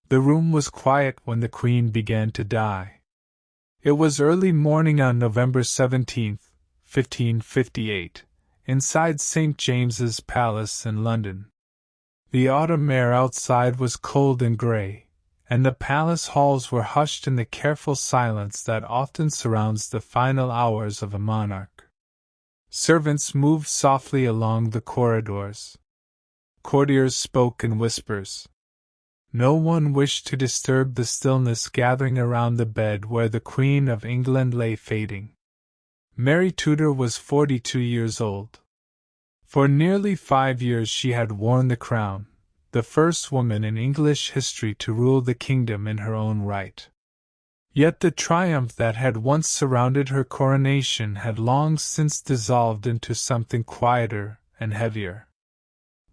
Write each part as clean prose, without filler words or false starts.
The room was quiet when the Queen began to die. It was early morning on November 17, 1558, inside St. James's Palace in London. The autumn air outside was cold and grey, and the palace halls were hushed in the careful silence that often surrounds the final hours of a monarch. Servants moved softly along the corridors. Courtiers spoke in whispers. No one wished to disturb the stillness gathering around the bed where the Queen of England lay fading. Mary Tudor was 42 years old. For nearly 5 years she had worn the crown, the first woman in English history to rule the kingdom in her own right. Yet the triumph that had once surrounded her coronation had long since dissolved into something quieter and heavier.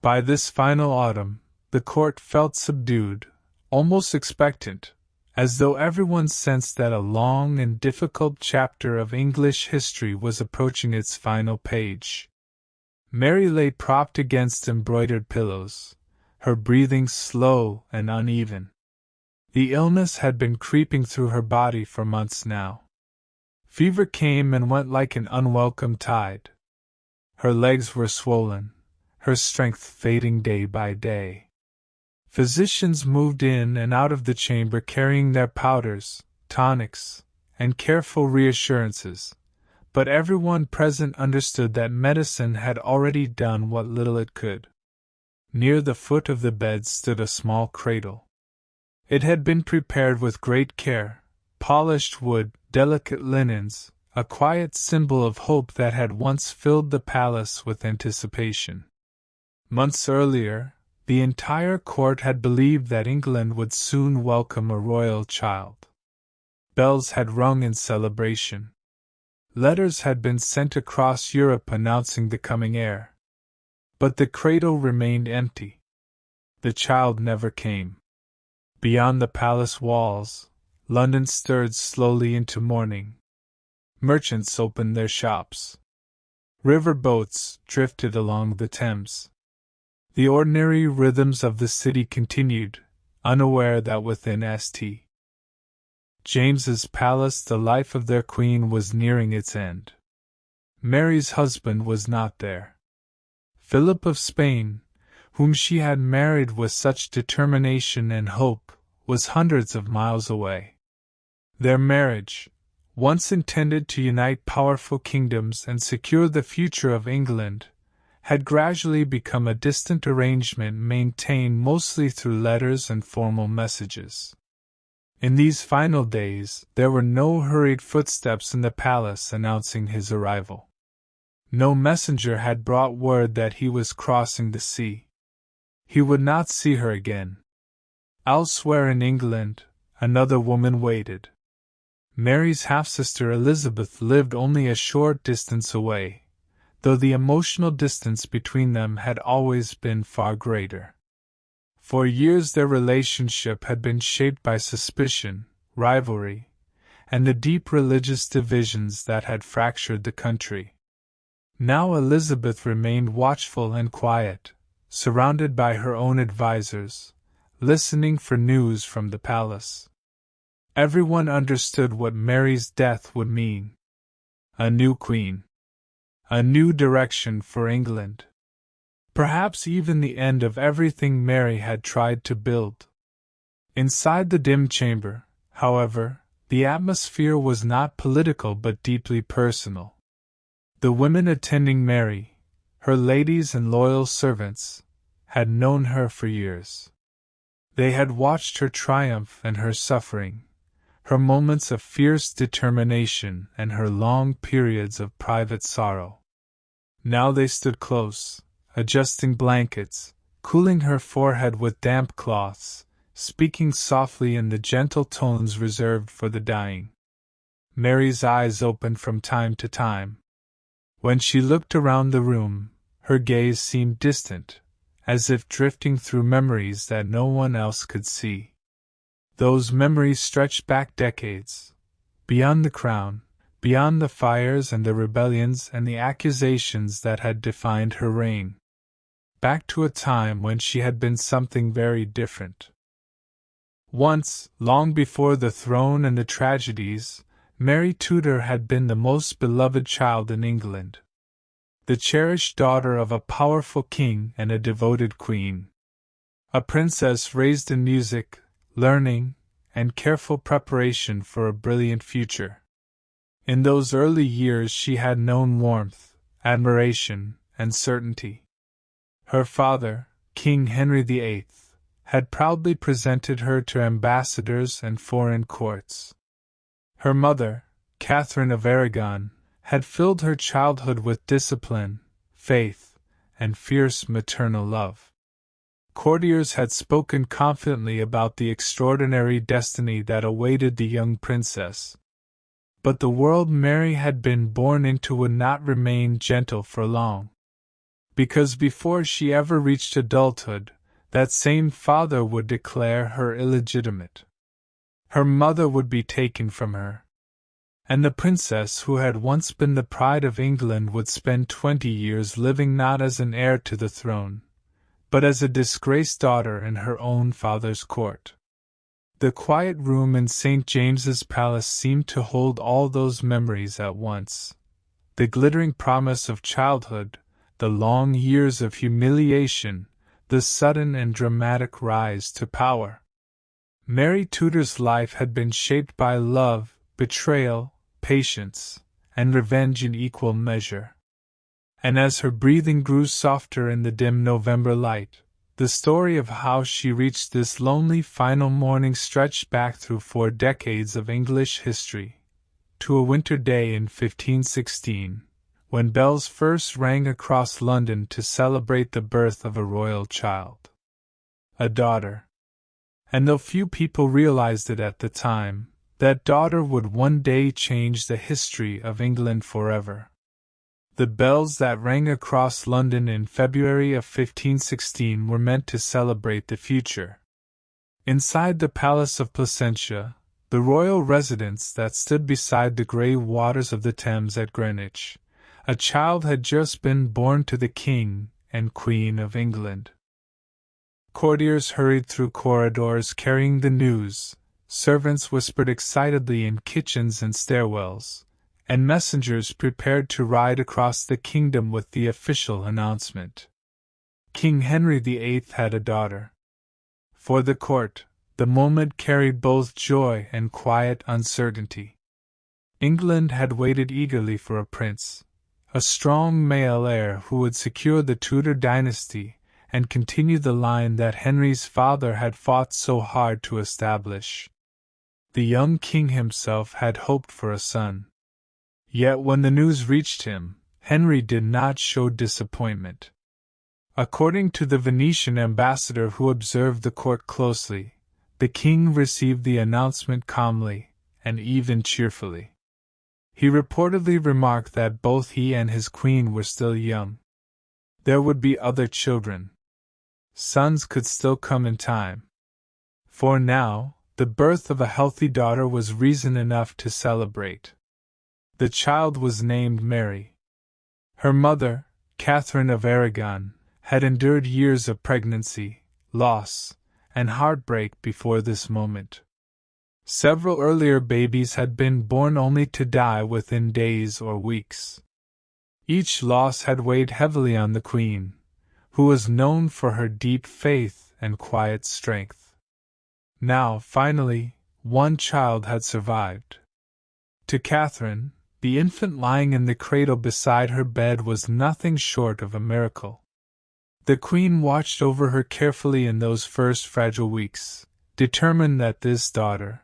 By this final autumn, the court felt subdued, almost expectant, as though everyone sensed that a long and difficult chapter of English history was approaching its final page. Mary lay propped against embroidered pillows, her breathing slow and uneven. The illness had been creeping through her body for months now. Fever came and went like an unwelcome tide. Her legs were swollen, her strength fading day by day. Physicians moved in and out of the chamber carrying their powders, tonics, and careful reassurances, but everyone present understood that medicine had already done what little it could. Near the foot of the bed stood a small cradle. It had been prepared with great care, polished wood, delicate linens, a quiet symbol of hope that had once filled the palace with anticipation. Months earlier, the entire court had believed that England would soon welcome a royal child. Bells had rung in celebration. Letters had been sent across Europe announcing the coming heir. But the cradle remained empty. The child never came. Beyond the palace walls, London stirred slowly into mourning. Merchants opened their shops. River boats drifted along the Thames. The ordinary rhythms of the city continued, unaware that within St. James's Palace the life of their queen was nearing its end. Mary's husband was not there. Philip of Spain, whom she had married with such determination and hope, was hundreds of miles away. Their marriage, once intended to unite powerful kingdoms and secure the future of England, had gradually become a distant arrangement maintained mostly through letters and formal messages. In these final days, there were no hurried footsteps in the palace announcing his arrival. No messenger had brought word that he was crossing the sea. He would not see her again. Elsewhere in England, another woman waited. Mary's half-sister Elizabeth lived only a short distance away, though the emotional distance between them had always been far greater. For years their relationship had been shaped by suspicion, rivalry, and the deep religious divisions that had fractured the country. Now Elizabeth remained watchful and quiet, surrounded by her own advisers, listening for news from the palace. Everyone understood what Mary's death would mean. A new queen. A new direction for England. Perhaps even the end of everything Mary had tried to build. Inside the dim chamber, however, the atmosphere was not political but deeply personal. The women attending Mary, her ladies and loyal servants, had known her for years. They had watched her triumph and her suffering, her moments of fierce determination and her long periods of private sorrow. Now they stood close, adjusting blankets, cooling her forehead with damp cloths, speaking softly in the gentle tones reserved for the dying. Mary's eyes opened from time to time. When she looked around the room, her gaze seemed distant, as if drifting through memories that no one else could see. Those memories stretched back decades, beyond the crown, beyond the fires and the rebellions and the accusations that had defined her reign. Back to a time when she had been something very different. Once, long before the throne and the tragedies, Mary Tudor had been the most beloved child in England. The cherished daughter of a powerful king and a devoted queen. A princess raised in music, learning, and careful preparation for a brilliant future. In those early years she had known warmth, admiration, and certainty. Her father, King Henry VIII, had proudly presented her to ambassadors and foreign courts. Her mother, Catherine of Aragon, had filled her childhood with discipline, faith, and fierce maternal love. Courtiers had spoken confidently about the extraordinary destiny that awaited the young princess. But the world Mary had been born into would not remain gentle for long. Because before she ever reached adulthood, that same father would declare her illegitimate. Her mother would be taken from her. And the princess who had once been the pride of England would spend 20 years living not as an heir to the throne, but as a disgraced daughter in her own father's court. The quiet room in St. James's Palace seemed to hold all those memories at once. The glittering promise of childhood, the long years of humiliation, the sudden and dramatic rise to power. Mary Tudor's life had been shaped by love, betrayal, patience, and revenge in equal measure. And as her breathing grew softer in the dim November light, the story of how she reached this lonely final morning stretched back through 4 decades of English history, to a winter day in 1516, when bells first rang across London to celebrate the birth of a royal child. A daughter. And though few people realized it at the time, that daughter would one day change the history of England forever. The bells that rang across London in February of 1516 were meant to celebrate the future. Inside the Palace of Placentia, the royal residence that stood beside the grey waters of the Thames at Greenwich, a child had just been born to the King and Queen of England. Courtiers hurried through corridors carrying the news, servants whispered excitedly in kitchens and stairwells, and messengers prepared to ride across the kingdom with the official announcement. King Henry VIII had a daughter. For the court, the moment carried both joy and quiet uncertainty. England had waited eagerly for a prince, a strong male heir who would secure the Tudor dynasty and continue the line that Henry's father had fought so hard to establish. The young king himself had hoped for a son. Yet when the news reached him, Henry did not show disappointment. According to the Venetian ambassador who observed the court closely, the king received the announcement calmly, and even cheerfully. He reportedly remarked that both he and his queen were still young. There would be other children. Sons could still come in time. For now, the birth of a healthy daughter was reason enough to celebrate. The child was named Mary. Her mother, Catherine of Aragon, had endured years of pregnancy, loss, and heartbreak before this moment. Several earlier babies had been born only to die within days or weeks. Each loss had weighed heavily on the Queen, who was known for her deep faith and quiet strength. Now, finally, one child had survived. To Catherine, the infant lying in the cradle beside her bed was nothing short of a miracle. The Queen watched over her carefully in those first fragile weeks, determined that this daughter,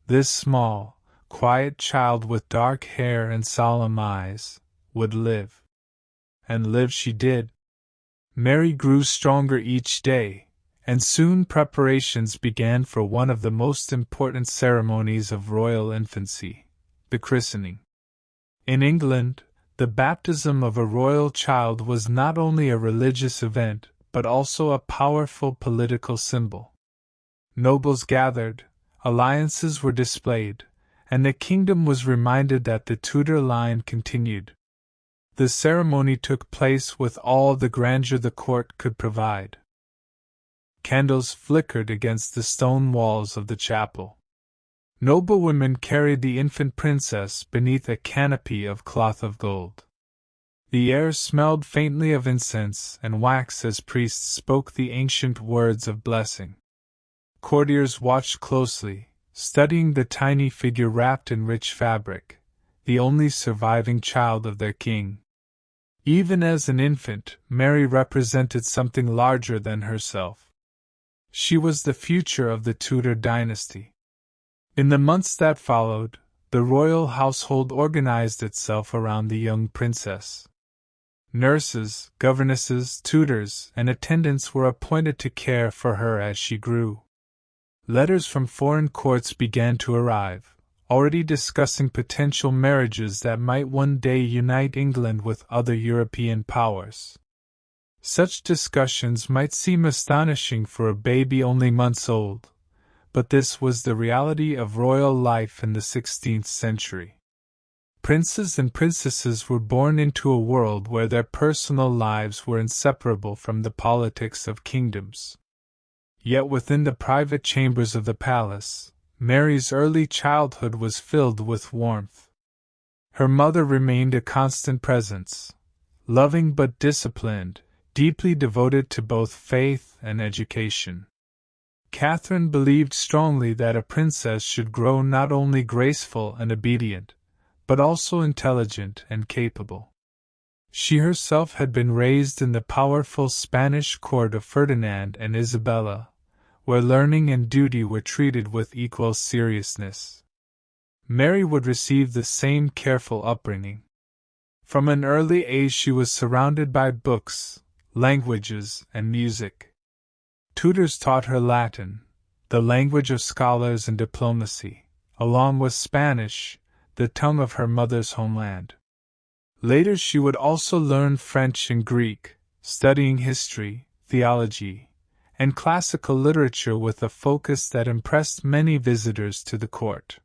this small, quiet child with dark hair and solemn eyes, would live. And live she did. Mary grew stronger each day, and soon preparations began for one of the most important ceremonies of royal infancy, the christening. In England, the baptism of a royal child was not only a religious event, but also a powerful political symbol. Nobles gathered, alliances were displayed, and the kingdom was reminded that the Tudor line continued. The ceremony took place with all the grandeur the court could provide. Candles flickered against the stone walls of the chapel. Noblewomen carried the infant princess beneath a canopy of cloth of gold. The air smelled faintly of incense and wax as priests spoke the ancient words of blessing. Courtiers watched closely, studying the tiny figure wrapped in rich fabric, the only surviving child of their king. Even as an infant, Mary represented something larger than herself. She was the future of the Tudor dynasty. In the months that followed, the royal household organized itself around the young princess. Nurses, governesses, tutors, and attendants were appointed to care for her as she grew. Letters from foreign courts began to arrive, already discussing potential marriages that might one day unite England with other European powers. Such discussions might seem astonishing for a baby only months old, but this was the reality of royal life in the 16th century. Princes and princesses were born into a world where their personal lives were inseparable from the politics of kingdoms. Yet within the private chambers of the palace, Mary's early childhood was filled with warmth. Her mother remained a constant presence, loving but disciplined, deeply devoted to both faith and education. Catherine believed strongly that a princess should grow not only graceful and obedient, but also intelligent and capable. She herself had been raised in the powerful Spanish court of Ferdinand and Isabella, where learning and duty were treated with equal seriousness. Mary would receive the same careful upbringing. From an early age she was surrounded by books, languages, and music. Tutors taught her Latin, the language of scholars and diplomacy, along with Spanish, the tongue of her mother's homeland. Later she would also learn French and Greek, studying history, theology, and classical literature with a focus that impressed many visitors to the court.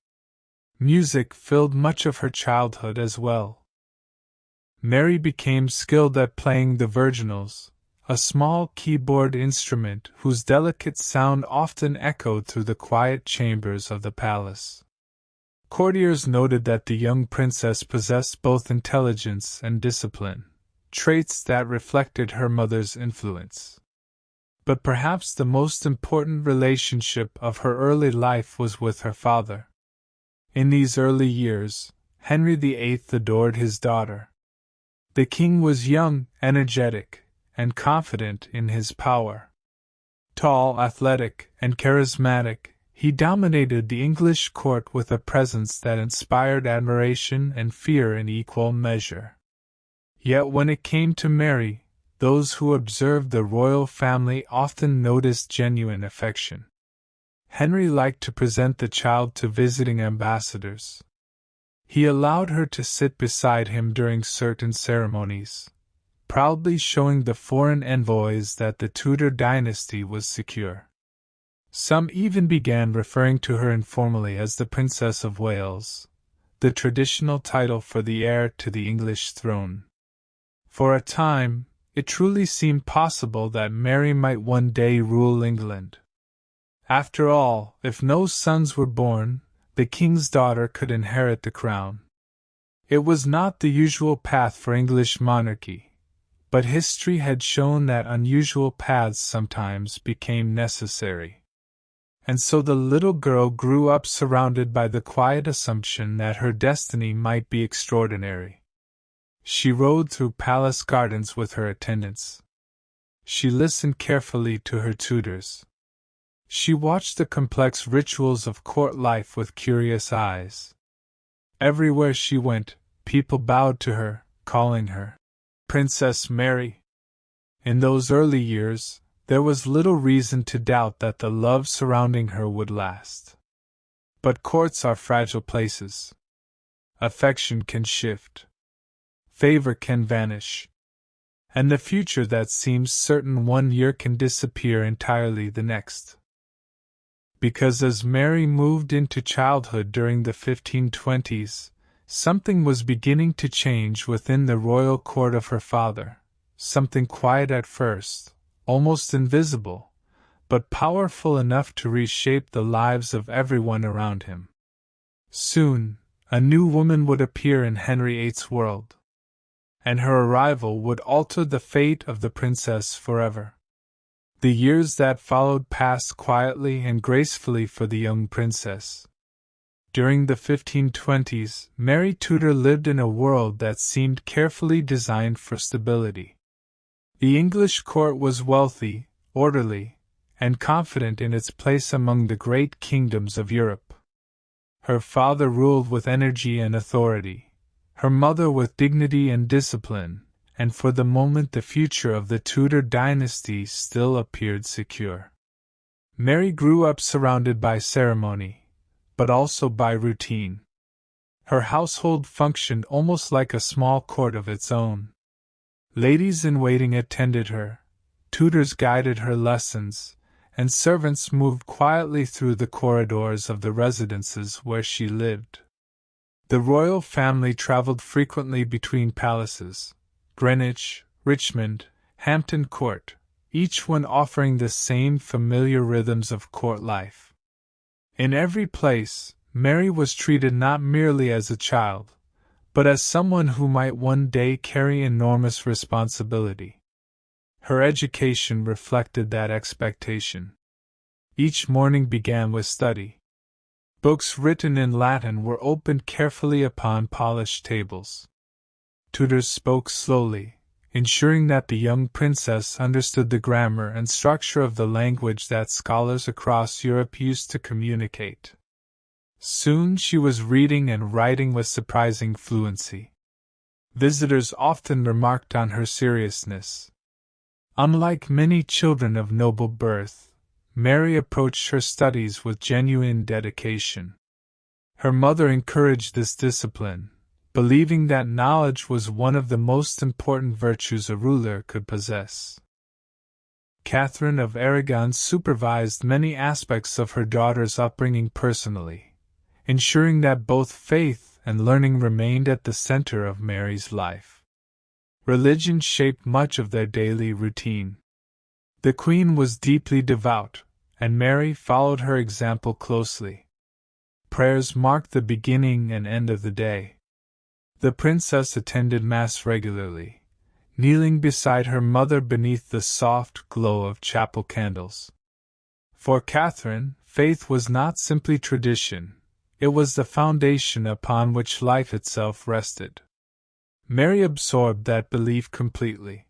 Music filled much of her childhood as well. Mary became skilled at playing the virginals, a small keyboard instrument whose delicate sound often echoed through the quiet chambers of the palace. Courtiers noted that the young princess possessed both intelligence and discipline, traits that reflected her mother's influence. But perhaps the most important relationship of her early life was with her father. In these early years, Henry VIII adored his daughter. The king was young, energetic, and confident in his power. Tall, athletic, and charismatic, he dominated the English court with a presence that inspired admiration and fear in equal measure. Yet when it came to Mary, those who observed the royal family often noticed genuine affection. Henry liked to present the child to visiting ambassadors. He allowed her to sit beside him during certain ceremonies, proudly showing the foreign envoys that the Tudor dynasty was secure. Some even began referring to her informally as the Princess of Wales, the traditional title for the heir to the English throne. For a time, it truly seemed possible that Mary might one day rule England. After all, if no sons were born, the king's daughter could inherit the crown. It was not the usual path for English monarchy, but history had shown that unusual paths sometimes became necessary. And so the little girl grew up surrounded by the quiet assumption that her destiny might be extraordinary. She rode through palace gardens with her attendants. She listened carefully to her tutors. She watched the complex rituals of court life with curious eyes. Everywhere she went, people bowed to her, calling her Princess Mary. In those early years, there was little reason to doubt that the love surrounding her would last. But courts are fragile places. Affection can shift. Favor can vanish. And the future that seems certain one year can disappear entirely the next. Because as Mary moved into childhood during the 1520s, something was beginning to change within the royal court of her father, something quiet at first, almost invisible, but powerful enough to reshape the lives of everyone around him. Soon, a new woman would appear in Henry VIII's world, and her arrival would alter the fate of the princess forever. The years that followed passed quietly and gracefully for the young princess. During the 1520s, Mary Tudor lived in a world that seemed carefully designed for stability. The English court was wealthy, orderly, and confident in its place among the great kingdoms of Europe. Her father ruled with energy and authority, her mother with dignity and discipline, and for the moment the future of the Tudor dynasty still appeared secure. Mary grew up surrounded by ceremony, but also by routine. Her household functioned almost like a small court of its own. Ladies-in-waiting attended her, tutors guided her lessons, and servants moved quietly through the corridors of the residences where she lived. The royal family traveled frequently between palaces, Greenwich, Richmond, Hampton Court, each one offering the same familiar rhythms of court life. In every place, Mary was treated not merely as a child, but as someone who might one day carry enormous responsibility. Her education reflected that expectation. Each morning began with study. Books written in Latin were opened carefully upon polished tables. Tutors spoke slowly, ensuring that the young princess understood the grammar and structure of the language that scholars across Europe used to communicate. Soon she was reading and writing with surprising fluency. Visitors often remarked on her seriousness. Unlike many children of noble birth, Mary approached her studies with genuine dedication. Her mother encouraged this discipline, believing that knowledge was one of the most important virtues a ruler could possess. Catherine of Aragon supervised many aspects of her daughter's upbringing personally, ensuring that both faith and learning remained at the center of Mary's life. Religion shaped much of their daily routine. The Queen was deeply devout, and Mary followed her example closely. Prayers marked the beginning and end of the day. The princess attended Mass regularly, kneeling beside her mother beneath the soft glow of chapel candles. For Catherine, faith was not simply tradition, it was the foundation upon which life itself rested. Mary absorbed that belief completely.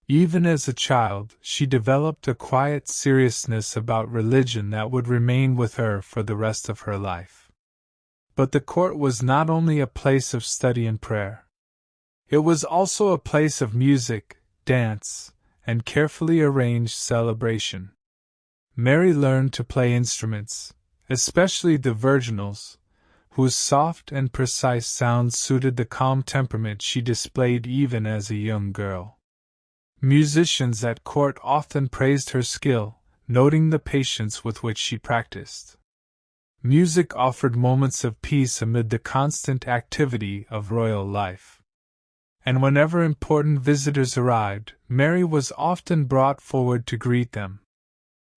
Even as a child, she developed a quiet seriousness about religion that would remain with her for the rest of her life. But the court was not only a place of study and prayer. It was also a place of music, dance, and carefully arranged celebration. Mary learned to play instruments, especially the virginals, whose soft and precise sounds suited the calm temperament she displayed even as a young girl. Musicians at court often praised her skill, noting the patience with which she practiced. Music offered moments of peace amid the constant activity of royal life. And whenever important visitors arrived, Mary was often brought forward to greet them.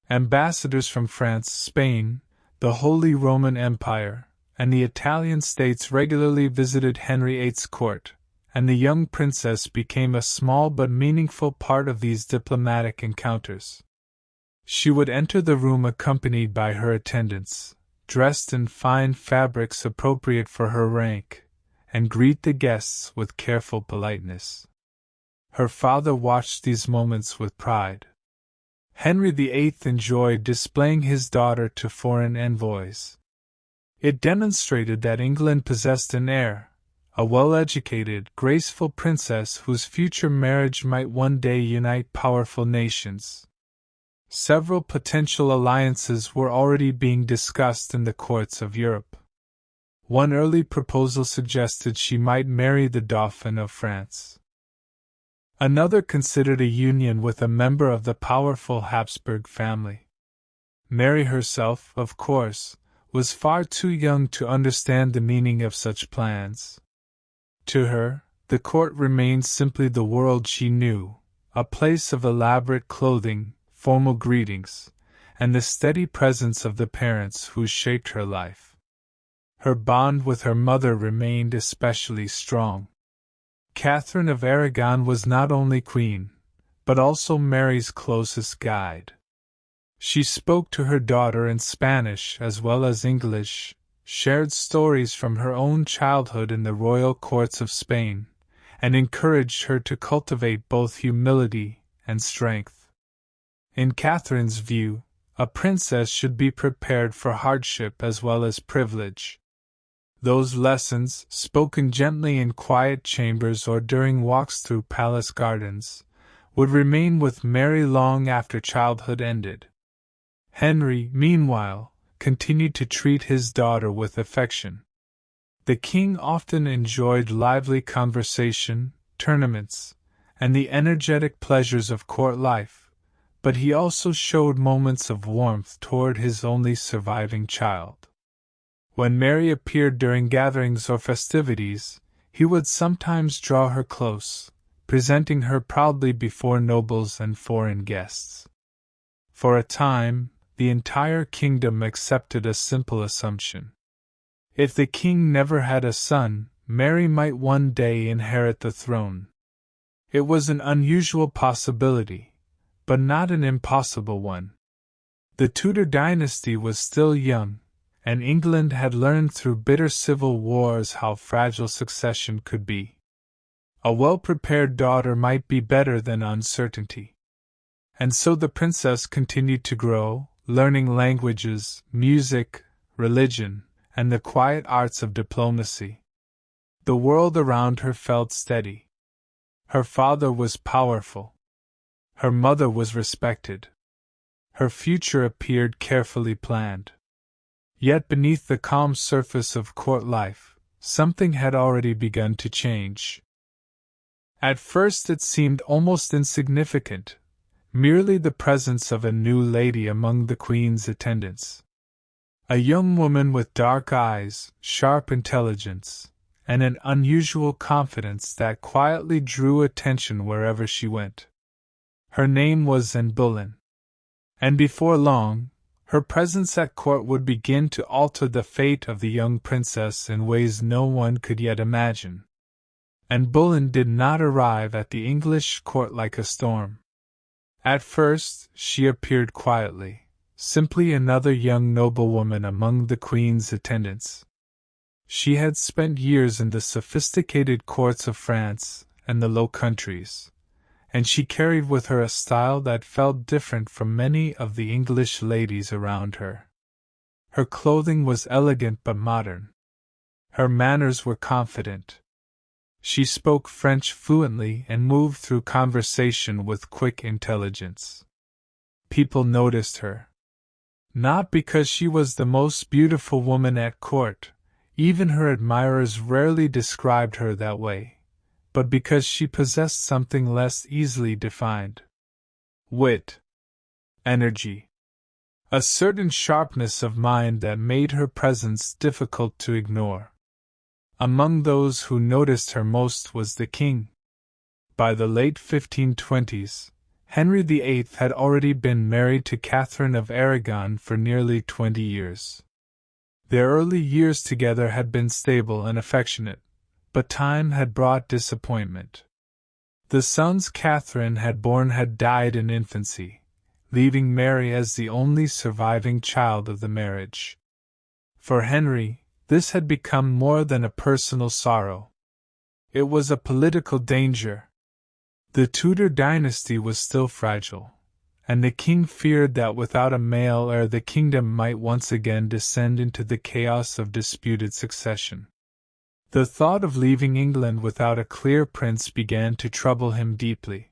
Ambassadors from France, Spain, the Holy Roman Empire, and the Italian states regularly visited Henry VIII's court, and the young princess became a small but meaningful part of these diplomatic encounters. She would enter the room accompanied by her attendants, dressed in fine fabrics appropriate for her rank, and greet the guests with careful politeness. Her father watched these moments with pride. Henry VIII enjoyed displaying his daughter to foreign envoys. It demonstrated that England possessed an heir, a well-educated, graceful princess whose future marriage might one day unite powerful nations. Several potential alliances were already being discussed in the courts of Europe. One early proposal suggested she might marry the Dauphin of France. Another considered a union with a member of the powerful Habsburg family. Mary herself, of course, was far too young to understand the meaning of such plans. To her, the court remained simply the world she knew, a place of elaborate clothing, formal greetings, and the steady presence of the parents who shaped her life. Her bond with her mother remained especially strong. Catherine of Aragon was not only queen, but also Mary's closest guide. She spoke to her daughter in Spanish as well as English, shared stories from her own childhood in the royal courts of Spain, and encouraged her to cultivate both humility and strength. In Catherine's view, a princess should be prepared for hardship as well as privilege. Those lessons, spoken gently in quiet chambers or during walks through palace gardens, would remain with Mary long after childhood ended. Henry, meanwhile, continued to treat his daughter with affection. The king often enjoyed lively conversation, tournaments, and the energetic pleasures of court life, but he also showed moments of warmth toward his only surviving child. When Mary appeared during gatherings or festivities, he would sometimes draw her close, presenting her proudly before nobles and foreign guests. For a time, the entire kingdom accepted a simple assumption. If the king never had a son, Mary might one day inherit the throne. It was an unusual possibility, but not an impossible one. The Tudor dynasty was still young, and England had learned through bitter civil wars how fragile succession could be. A well-prepared daughter might be better than uncertainty. And so the princess continued to grow, learning languages, music, religion, and the quiet arts of diplomacy. The world around her felt steady. Her father was powerful. Her mother was respected. Her future appeared carefully planned. Yet beneath the calm surface of court life, something had already begun to change. At first it seemed almost insignificant, merely the presence of a new lady among the queen's attendants. A young woman with dark eyes, sharp intelligence, and an unusual confidence that quietly drew attention wherever she went. Her name was Anne Boleyn. And before long, her presence at court would begin to alter the fate of the young princess in ways no one could yet imagine. Anne Boleyn did not arrive at the English court like a storm. At first, she appeared quietly, simply another young noblewoman among the queen's attendants. She had spent years in the sophisticated courts of France and the Low Countries, and she carried with her a style that felt different from many of the English ladies around her. Her clothing was elegant but modern. Her manners were confident. She spoke French fluently and moved through conversation with quick intelligence. People noticed her. Not because she was the most beautiful woman at court, even her admirers rarely described her that way, but because she possessed something less easily defined. Wit. Energy. A certain sharpness of mind that made her presence difficult to ignore. Among those who noticed her most was the king. By the late 1520s, Henry VIII had already been married to Catherine of Aragon for nearly 20 years. Their early years together had been stable and affectionate, but time had brought disappointment. The sons Catherine had borne had died in infancy, leaving Mary as the only surviving child of the marriage. For Henry, this had become more than a personal sorrow. It was a political danger. The Tudor dynasty was still fragile, and the king feared that without a male heir the kingdom might once again descend into the chaos of disputed succession. The thought of leaving England without a clear prince began to trouble him deeply.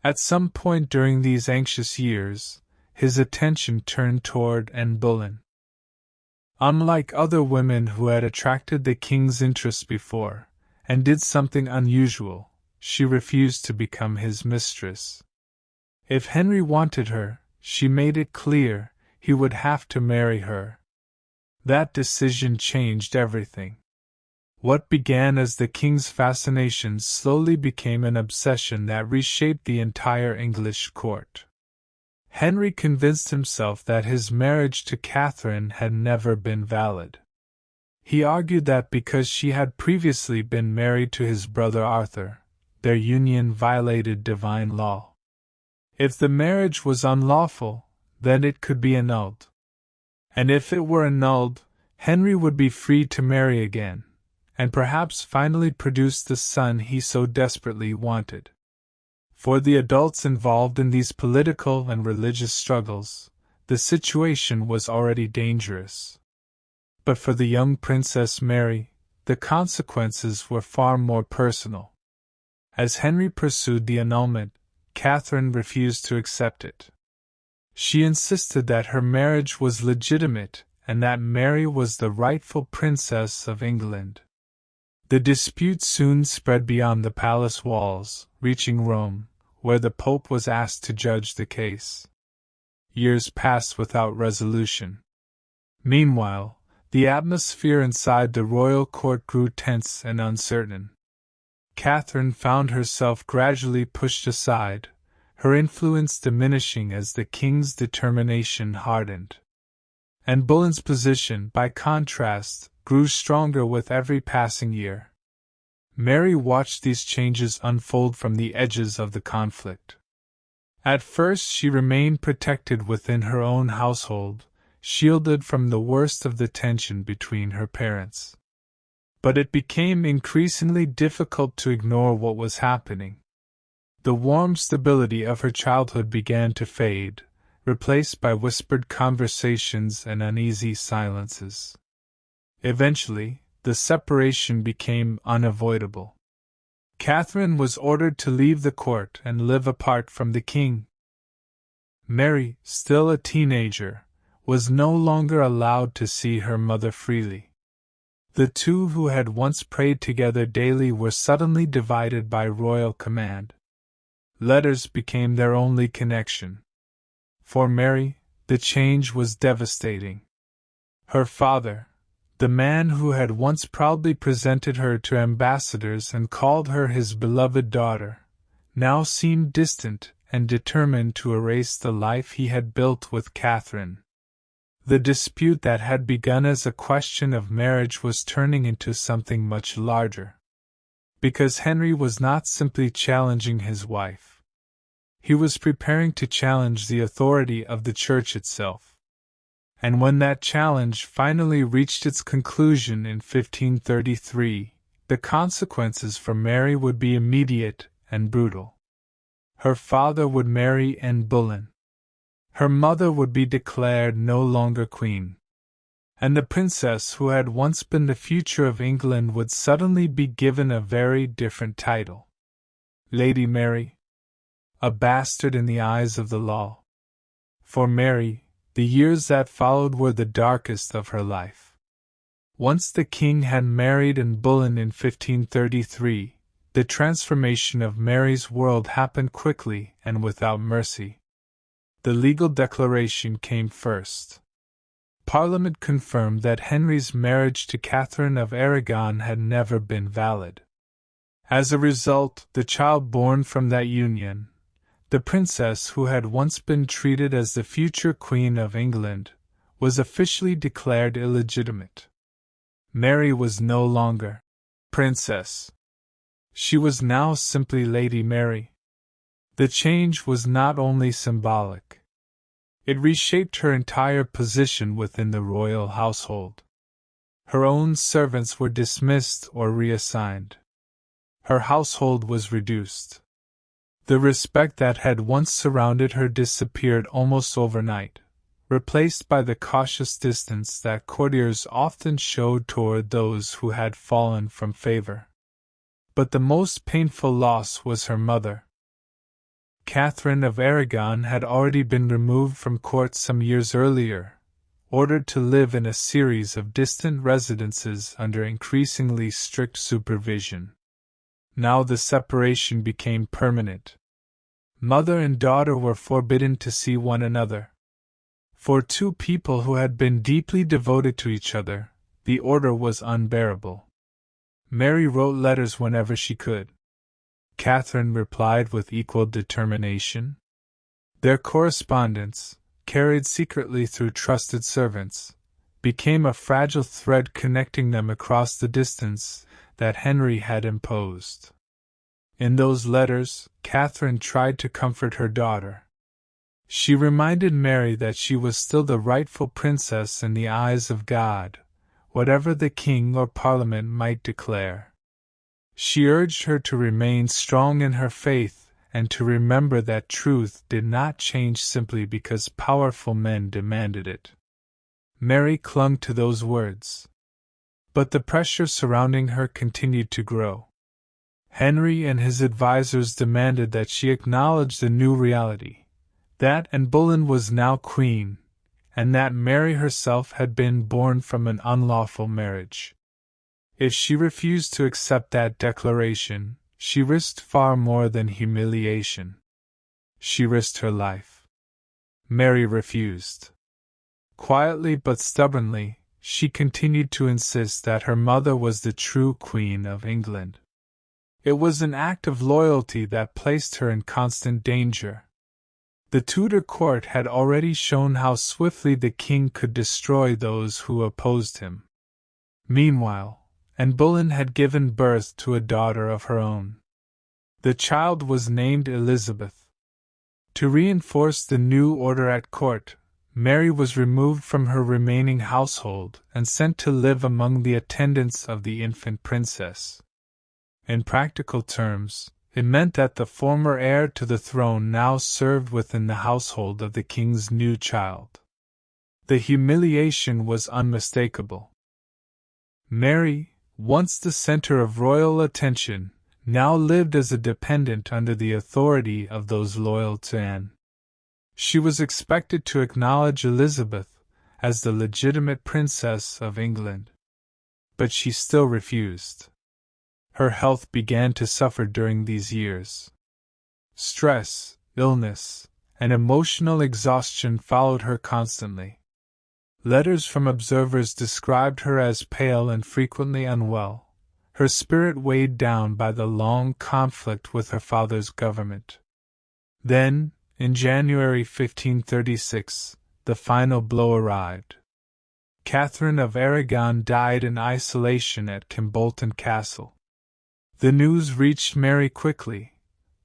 At some point during these anxious years, his attention turned toward Anne Boleyn. Unlike other women who had attracted the king's interest before, and did something unusual, she refused to become his mistress. If Henry wanted her, she made it clear, he would have to marry her. That decision changed everything. What began as the king's fascination slowly became an obsession that reshaped the entire English court. Henry convinced himself that his marriage to Catherine had never been valid. He argued that because she had previously been married to his brother Arthur, their union violated divine law. If the marriage was unlawful, then it could be annulled. And if it were annulled, Henry would be free to marry again, and perhaps finally produce the son he so desperately wanted. For the adults involved in these political and religious struggles, the situation was already dangerous. But for the young Princess Mary, the consequences were far more personal. As Henry pursued the annulment, Catherine refused to accept it. She insisted that her marriage was legitimate and that Mary was the rightful princess of England. The dispute soon spread beyond the palace walls, reaching Rome, where the Pope was asked to judge the case. Years passed without resolution. Meanwhile, the atmosphere inside the royal court grew tense and uncertain. Catherine found herself gradually pushed aside, her influence diminishing as the king's determination hardened. Anne Boleyn's position, by contrast, grew stronger with every passing year. Mary watched these changes unfold from the edges of the conflict. At first she remained protected within her own household, shielded from the worst of the tension between her parents. But it became increasingly difficult to ignore what was happening. The warm stability of her childhood began to fade, replaced by whispered conversations and uneasy silences. Eventually, the separation became unavoidable. Catherine was ordered to leave the court and live apart from the king. Mary, still a teenager, was no longer allowed to see her mother freely. The two who had once prayed together daily were suddenly divided by royal command. Letters became their only connection. For Mary, the change was devastating. Her father, the man who had once proudly presented her to ambassadors and called her his beloved daughter, now seemed distant and determined to erase the life he had built with Catherine. The dispute that had begun as a question of marriage was turning into something much larger. Because Henry was not simply challenging his wife. He was preparing to challenge the authority of the Church itself. And when that challenge finally reached its conclusion in 1533, the consequences for Mary would be immediate and brutal. Her father would marry Anne Boleyn. Her mother would be declared no longer queen. And the princess who had once been the future of England would suddenly be given a very different title. Lady Mary. A bastard in the eyes of the law. For Mary, the years that followed were the darkest of her life. Once the king had married Anne Boleyn in 1533, the transformation of Mary's world happened quickly and without mercy. The legal declaration came first. Parliament confirmed that Henry's marriage to Catherine of Aragon had never been valid. As a result, the child born from that union, the princess who had once been treated as the future Queen of England, was officially declared illegitimate. Mary was no longer princess. She was now simply Lady Mary. The change was not only symbolic. It reshaped her entire position within the royal household. Her own servants were dismissed or reassigned. Her household was reduced. The respect that had once surrounded her disappeared almost overnight, replaced by the cautious distance that courtiers often showed toward those who had fallen from favor. But the most painful loss was her mother. Catherine of Aragon had already been removed from court some years earlier, ordered to live in a series of distant residences under increasingly strict supervision. Now the separation became permanent. Mother and daughter were forbidden to see one another. For two people who had been deeply devoted to each other, the order was unbearable. Mary wrote letters whenever she could. Catherine replied with equal determination. Their correspondence, carried secretly through trusted servants, became a fragile thread connecting them across the distance that Henry had imposed. In those letters, Catherine tried to comfort her daughter. She reminded Mary that she was still the rightful princess in the eyes of God, whatever the king or parliament might declare. She urged her to remain strong in her faith and to remember that truth did not change simply because powerful men demanded it. Mary clung to those words. But the pressure surrounding her continued to grow. Henry and his advisers demanded that she acknowledge the new reality, that Anne Boleyn was now queen, and that Mary herself had been born from an unlawful marriage. If she refused to accept that declaration, she risked far more than humiliation. She risked her life. Mary refused. Quietly but stubbornly, she continued to insist that her mother was the true Queen of England. It was an act of loyalty that placed her in constant danger. The Tudor court had already shown how swiftly the king could destroy those who opposed him. Meanwhile, Anne Boleyn had given birth to a daughter of her own. The child was named Elizabeth. To reinforce the new order at court, Mary was removed from her remaining household and sent to live among the attendants of the infant princess. In practical terms, it meant that the former heir to the throne now served within the household of the king's new child. The humiliation was unmistakable. Mary, once the center of royal attention, now lived as a dependent under the authority of those loyal to Anne. She was expected to acknowledge Elizabeth as the legitimate princess of England. But she still refused. Her health began to suffer during these years. Stress, illness, and emotional exhaustion followed her constantly. Letters from observers described her as pale and frequently unwell, her spirit weighed down by the long conflict with her father's government. Then, in January 1536, the final blow arrived. Catherine of Aragon died in isolation at Kimbolton Castle. The news reached Mary quickly,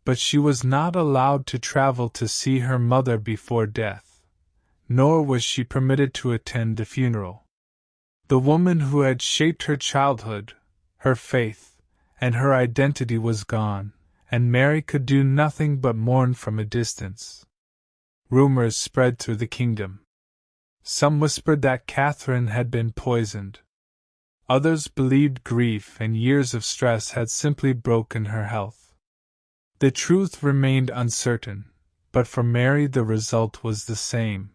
but she was not allowed to travel to see her mother before death, nor was she permitted to attend the funeral. The woman who had shaped her childhood, her faith, and her identity was gone, and Mary could do nothing but mourn from a distance. Rumors spread through the kingdom. Some whispered that Catherine had been poisoned. Others believed grief and years of stress had simply broken her health. The truth remained uncertain, but for Mary the result was the same.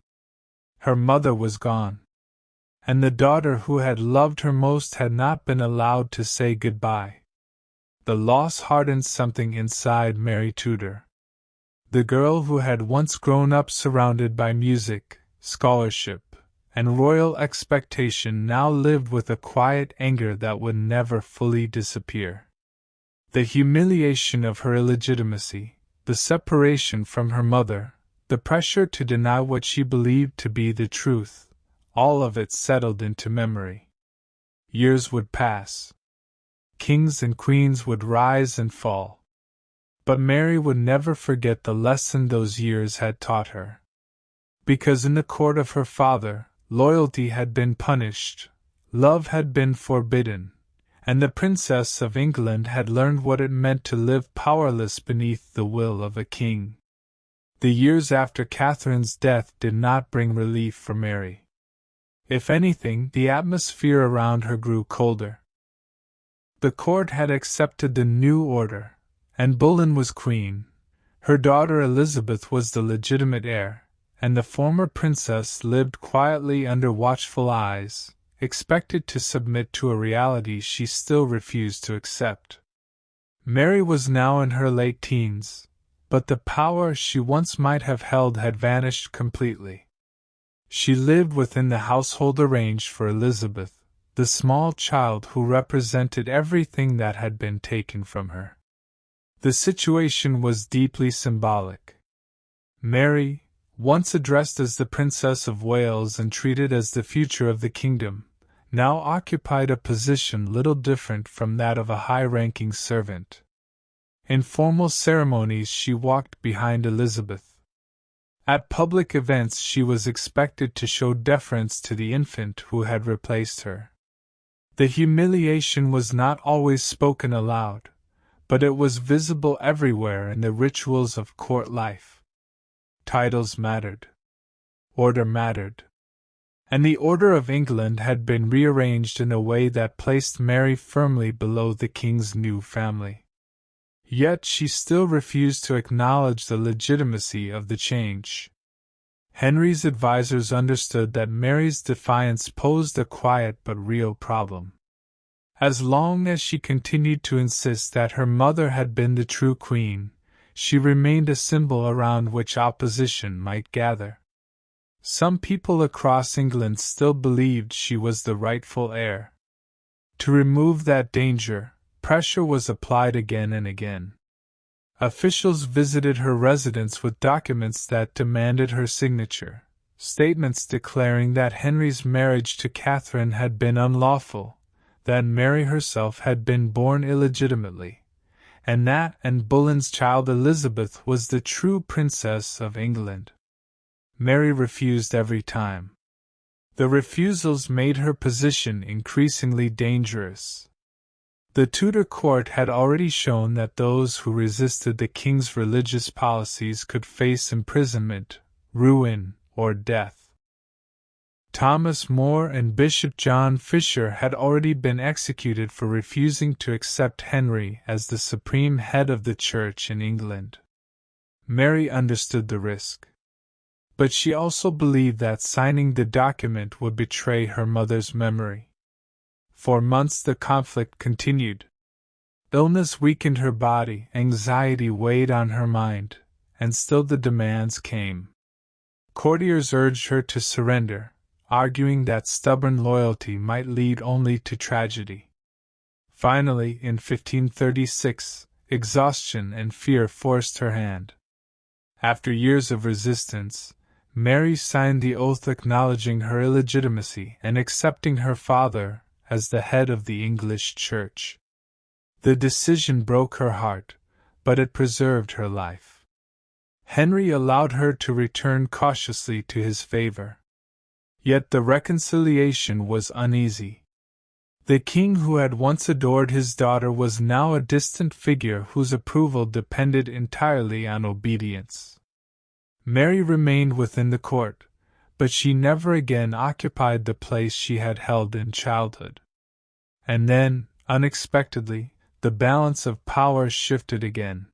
Her mother was gone, and the daughter who had loved her most had not been allowed to say goodbye. The loss hardened something inside Mary Tudor. The girl who had once grown up surrounded by music, scholarship, and royal expectation now lived with a quiet anger that would never fully disappear. The humiliation of her illegitimacy, the separation from her mother, the pressure to deny what she believed to be the truth, all of it settled into memory. Years would pass. Kings and queens would rise and fall. But Mary would never forget the lesson those years had taught her. Because in the court of her father, loyalty had been punished, love had been forbidden, and the Princess of England had learned what it meant to live powerless beneath the will of a king. The years after Catherine's death did not bring relief for Mary. If anything, the atmosphere around her grew colder. The court had accepted the new order. Anne Boleyn was queen, her daughter Elizabeth was the legitimate heir, and the former princess lived quietly under watchful eyes, expected to submit to a reality she still refused to accept. Mary was now in her late teens, but the power she once might have held had vanished completely. She lived within the household arranged for Elizabeth, the small child who represented everything that had been taken from her. The situation was deeply symbolic. Mary, once addressed as the Princess of Wales and treated as the future of the kingdom, now occupied a position little different from that of a high-ranking servant. In formal ceremonies she walked behind Elizabeth. At public events she was expected to show deference to the infant who had replaced her. The humiliation was not always spoken aloud, but it was visible everywhere in the rituals of court life. Titles mattered. Order mattered. And the order of England had been rearranged in a way that placed Mary firmly below the king's new family. Yet she still refused to acknowledge the legitimacy of the change. Henry's advisers understood that Mary's defiance posed a quiet but real problem. As long as she continued to insist that her mother had been the true queen, she remained a symbol around which opposition might gather. Some people across England still believed she was the rightful heir. To remove that danger, pressure was applied again and again. Officials visited her residence with documents that demanded her signature, statements declaring that Henry's marriage to Catherine had been unlawful, that Mary herself had been born illegitimately, and that Anne Boleyn's child Elizabeth was the true Princess of England. Mary refused every time. The refusals made her position increasingly dangerous. The Tudor court had already shown that those who resisted the king's religious policies could face imprisonment, ruin, or death. Thomas More and Bishop John Fisher had already been executed for refusing to accept Henry as the supreme head of the Church in England. Mary understood the risk. But she also believed that signing the document would betray her mother's memory. For months the conflict continued. Illness weakened her body, anxiety weighed on her mind, and still the demands came. Courtiers urged her to surrender, arguing that stubborn loyalty might lead only to tragedy. Finally, in 1536, exhaustion and fear forced her hand. After years of resistance, Mary signed the oath acknowledging her illegitimacy and accepting her father as the head of the English Church. The decision broke her heart, but it preserved her life. Henry allowed her to return cautiously to his favor. Yet the reconciliation was uneasy. The king who had once adored his daughter was now a distant figure whose approval depended entirely on obedience. Mary remained within the court, but she never again occupied the place she had held in childhood. And then, unexpectedly, the balance of power shifted again.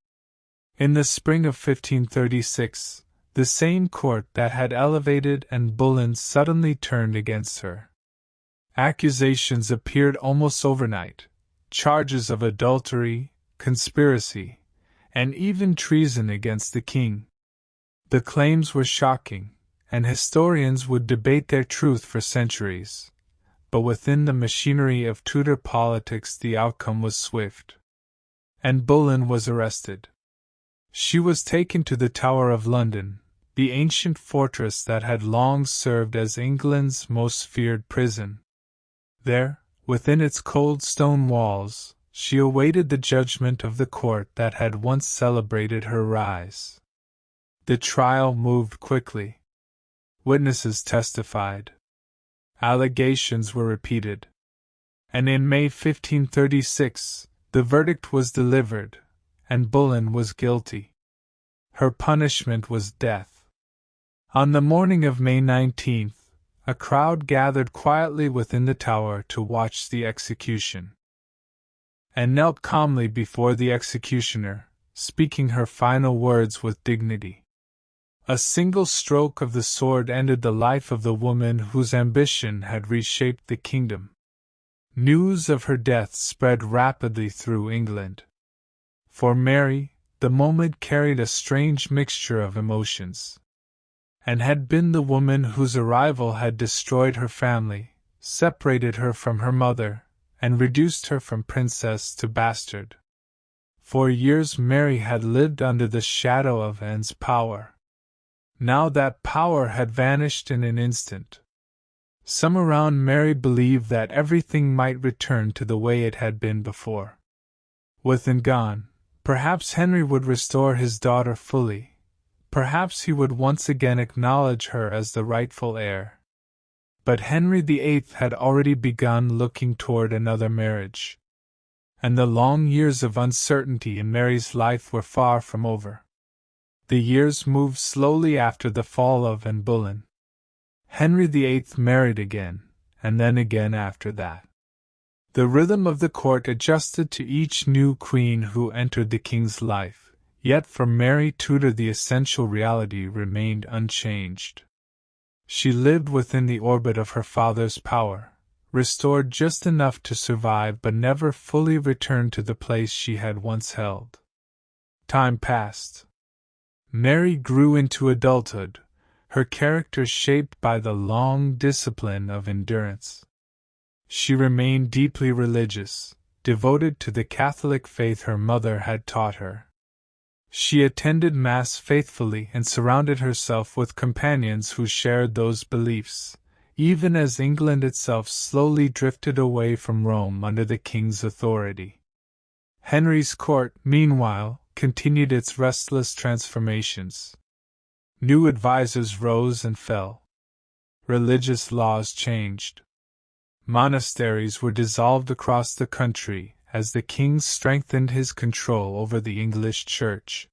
In the spring of 1536, the same court that had elevated Anne Boleyn suddenly turned against her. Accusations appeared almost overnight, charges of adultery, conspiracy, and even treason against the king. The claims were shocking, and historians would debate their truth for centuries. But within the machinery of Tudor politics the outcome was swift. Anne Boleyn was arrested. She was taken to the Tower of London, the ancient fortress that had long served as England's most feared prison. There, within its cold stone walls, she awaited the judgment of the court that had once celebrated her rise. The trial moved quickly. Witnesses testified. Allegations were repeated. And in May 1536, the verdict was delivered, and Boleyn was guilty. Her punishment was death. On the morning of May 19th, a crowd gathered quietly within the tower to watch the execution. Anne knelt calmly before the executioner, speaking her final words with dignity. A single stroke of the sword ended the life of the woman whose ambition had reshaped the kingdom. News of her death spread rapidly through England. For Mary, the moment carried a strange mixture of emotions. Anne had been the woman whose arrival had destroyed her family, separated her from her mother, and reduced her from princess to bastard. For years Mary had lived under the shadow of Anne's power. Now that power had vanished in an instant. Some around Mary believed that everything might return to the way it had been before. With them gone, perhaps Henry would restore his daughter fully. Perhaps he would once again acknowledge her as the rightful heir. But Henry VIII had already begun looking toward another marriage. And the long years of uncertainty in Mary's life were far from over. The years moved slowly after the fall of Anne Boleyn. Henry VIII married again, and then again after that. The rhythm of the court adjusted to each new queen who entered the king's life, yet for Mary Tudor the essential reality remained unchanged. She lived within the orbit of her father's power, restored just enough to survive but never fully returned to the place she had once held. Time passed. Mary grew into adulthood, her character shaped by the long discipline of endurance. She remained deeply religious, devoted to the Catholic faith her mother had taught her. She attended Mass faithfully and surrounded herself with companions who shared those beliefs, even as England itself slowly drifted away from Rome under the king's authority. Henry's court, meanwhile, continued its restless transformations. New advisors rose and fell. Religious laws changed. Monasteries were dissolved across the country as the king strengthened his control over the English Church.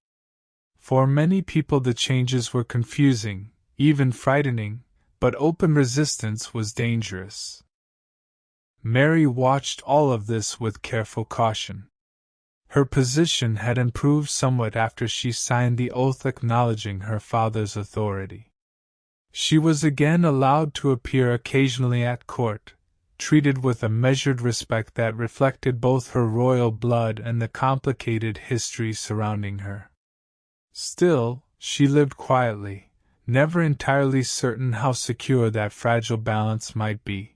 For many people the changes were confusing, even frightening, but open resistance was dangerous. Mary watched all of this with careful caution. Her position had improved somewhat after she signed the oath acknowledging her father's authority. She was again allowed to appear occasionally at court, treated with a measured respect that reflected both her royal blood and the complicated history surrounding her. Still, she lived quietly, never entirely certain how secure that fragile balance might be.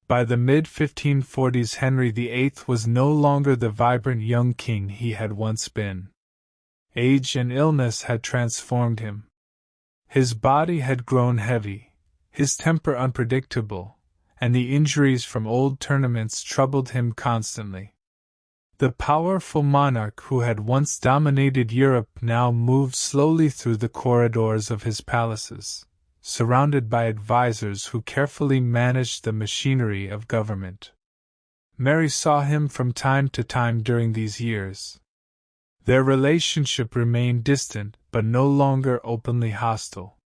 By the mid-1540s Henry VIII was no longer the vibrant young king he had once been. Age and illness had transformed him. His body had grown heavy, his temper unpredictable, and the injuries from old tournaments troubled him constantly. The powerful monarch who had once dominated Europe now moved slowly through the corridors of his palaces, surrounded by advisors who carefully managed the machinery of government. Mary saw him from time to time during these years. Their relationship remained distant but no longer openly hostile.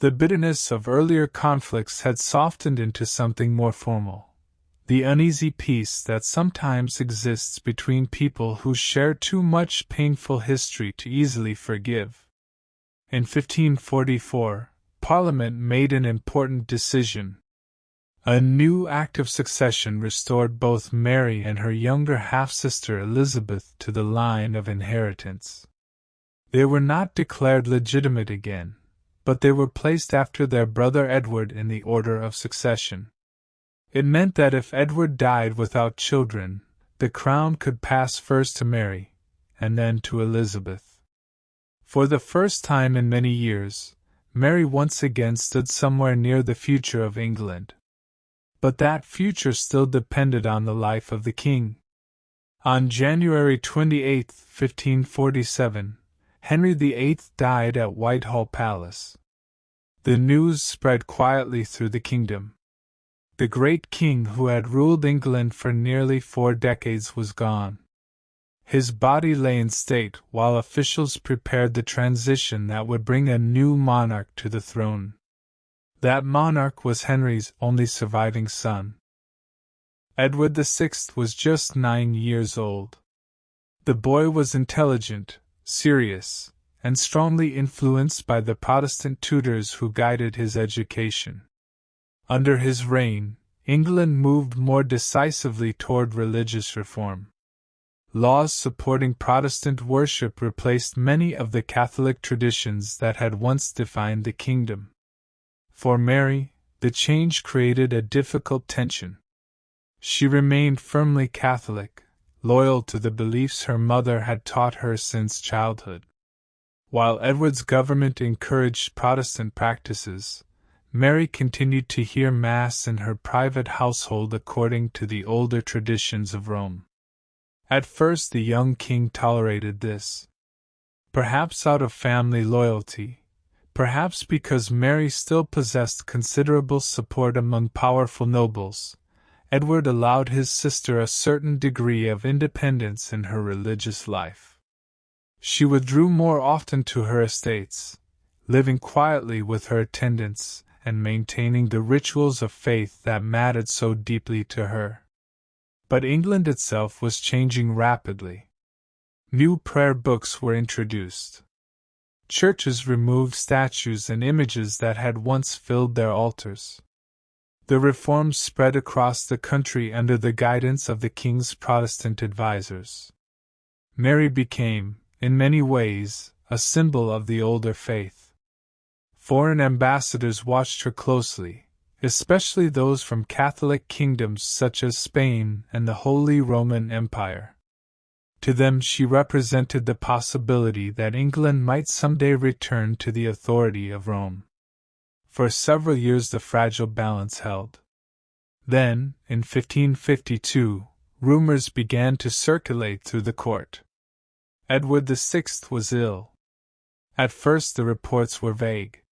The bitterness of earlier conflicts had softened into something more formal. The uneasy peace that sometimes exists between people who share too much painful history to easily forgive. In 1544, Parliament made an important decision. A new Act of Succession restored both Mary and her younger half-sister Elizabeth to the line of inheritance. They were not declared legitimate again, but they were placed after their brother Edward in the order of succession. It meant that if Edward died without children, the crown could pass first to Mary, and then to Elizabeth. For the first time in many years, Mary once again stood somewhere near the future of England. But that future still depended on the life of the king. On January 28, 1547, Henry VIII died at Whitehall Palace. The news spread quietly through the kingdom. The great king who had ruled England for nearly 4 decades was gone. His body lay in state while officials prepared the transition that would bring a new monarch to the throne. That monarch was Henry's only surviving son. Edward VI was just 9 years old. The boy was intelligent, serious, and strongly influenced by the Protestant tutors who guided his education. Under his reign, England moved more decisively toward religious reform. Laws supporting Protestant worship replaced many of the Catholic traditions that had once defined the kingdom. For Mary, the change created a difficult tension. She remained firmly Catholic, loyal to the beliefs her mother had taught her since childhood. While Edward's government encouraged Protestant practices, Mary continued to hear Mass in her private household according to the older traditions of Rome. At first the young king tolerated this. Perhaps out of family loyalty, perhaps because Mary still possessed considerable support among powerful nobles, Edward allowed his sister a certain degree of independence in her religious life. She withdrew more often to her estates, living quietly with her attendants and maintaining the rituals of faith that mattered so deeply to her. But England itself was changing rapidly. New prayer books were introduced. Churches removed statues and images that had once filled their altars. The reforms spread across the country under the guidance of the king's Protestant advisors. Mary became, in many ways, a symbol of the older faith. Foreign ambassadors watched her closely, especially those from Catholic kingdoms such as Spain and the Holy Roman Empire. To them she represented the possibility that England might someday return to the authority of Rome. For several years the fragile balance held. Then, in 1552, rumors began to circulate through the court. Edward VI was ill. At first the reports were vague.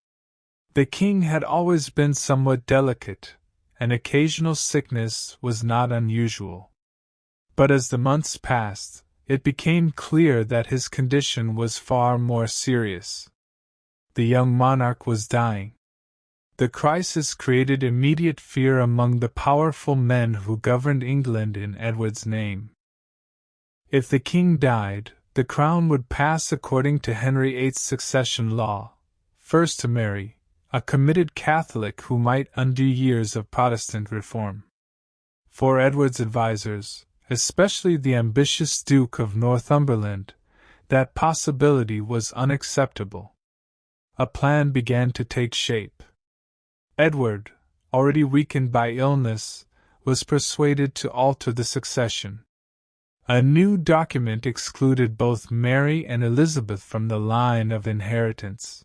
The king had always been somewhat delicate, and occasional sickness was not unusual. But as the months passed, it became clear that his condition was far more serious. The young monarch was dying. The crisis created immediate fear among the powerful men who governed England in Edward's name. If the king died, the crown would pass according to Henry VIII's succession law, first to Mary, a committed Catholic who might undo years of Protestant reform. For Edward's advisers, especially the ambitious Duke of Northumberland, that possibility was unacceptable. A plan began to take shape. Edward, already weakened by illness, was persuaded to alter the succession. A new document excluded both Mary and Elizabeth from the line of inheritance.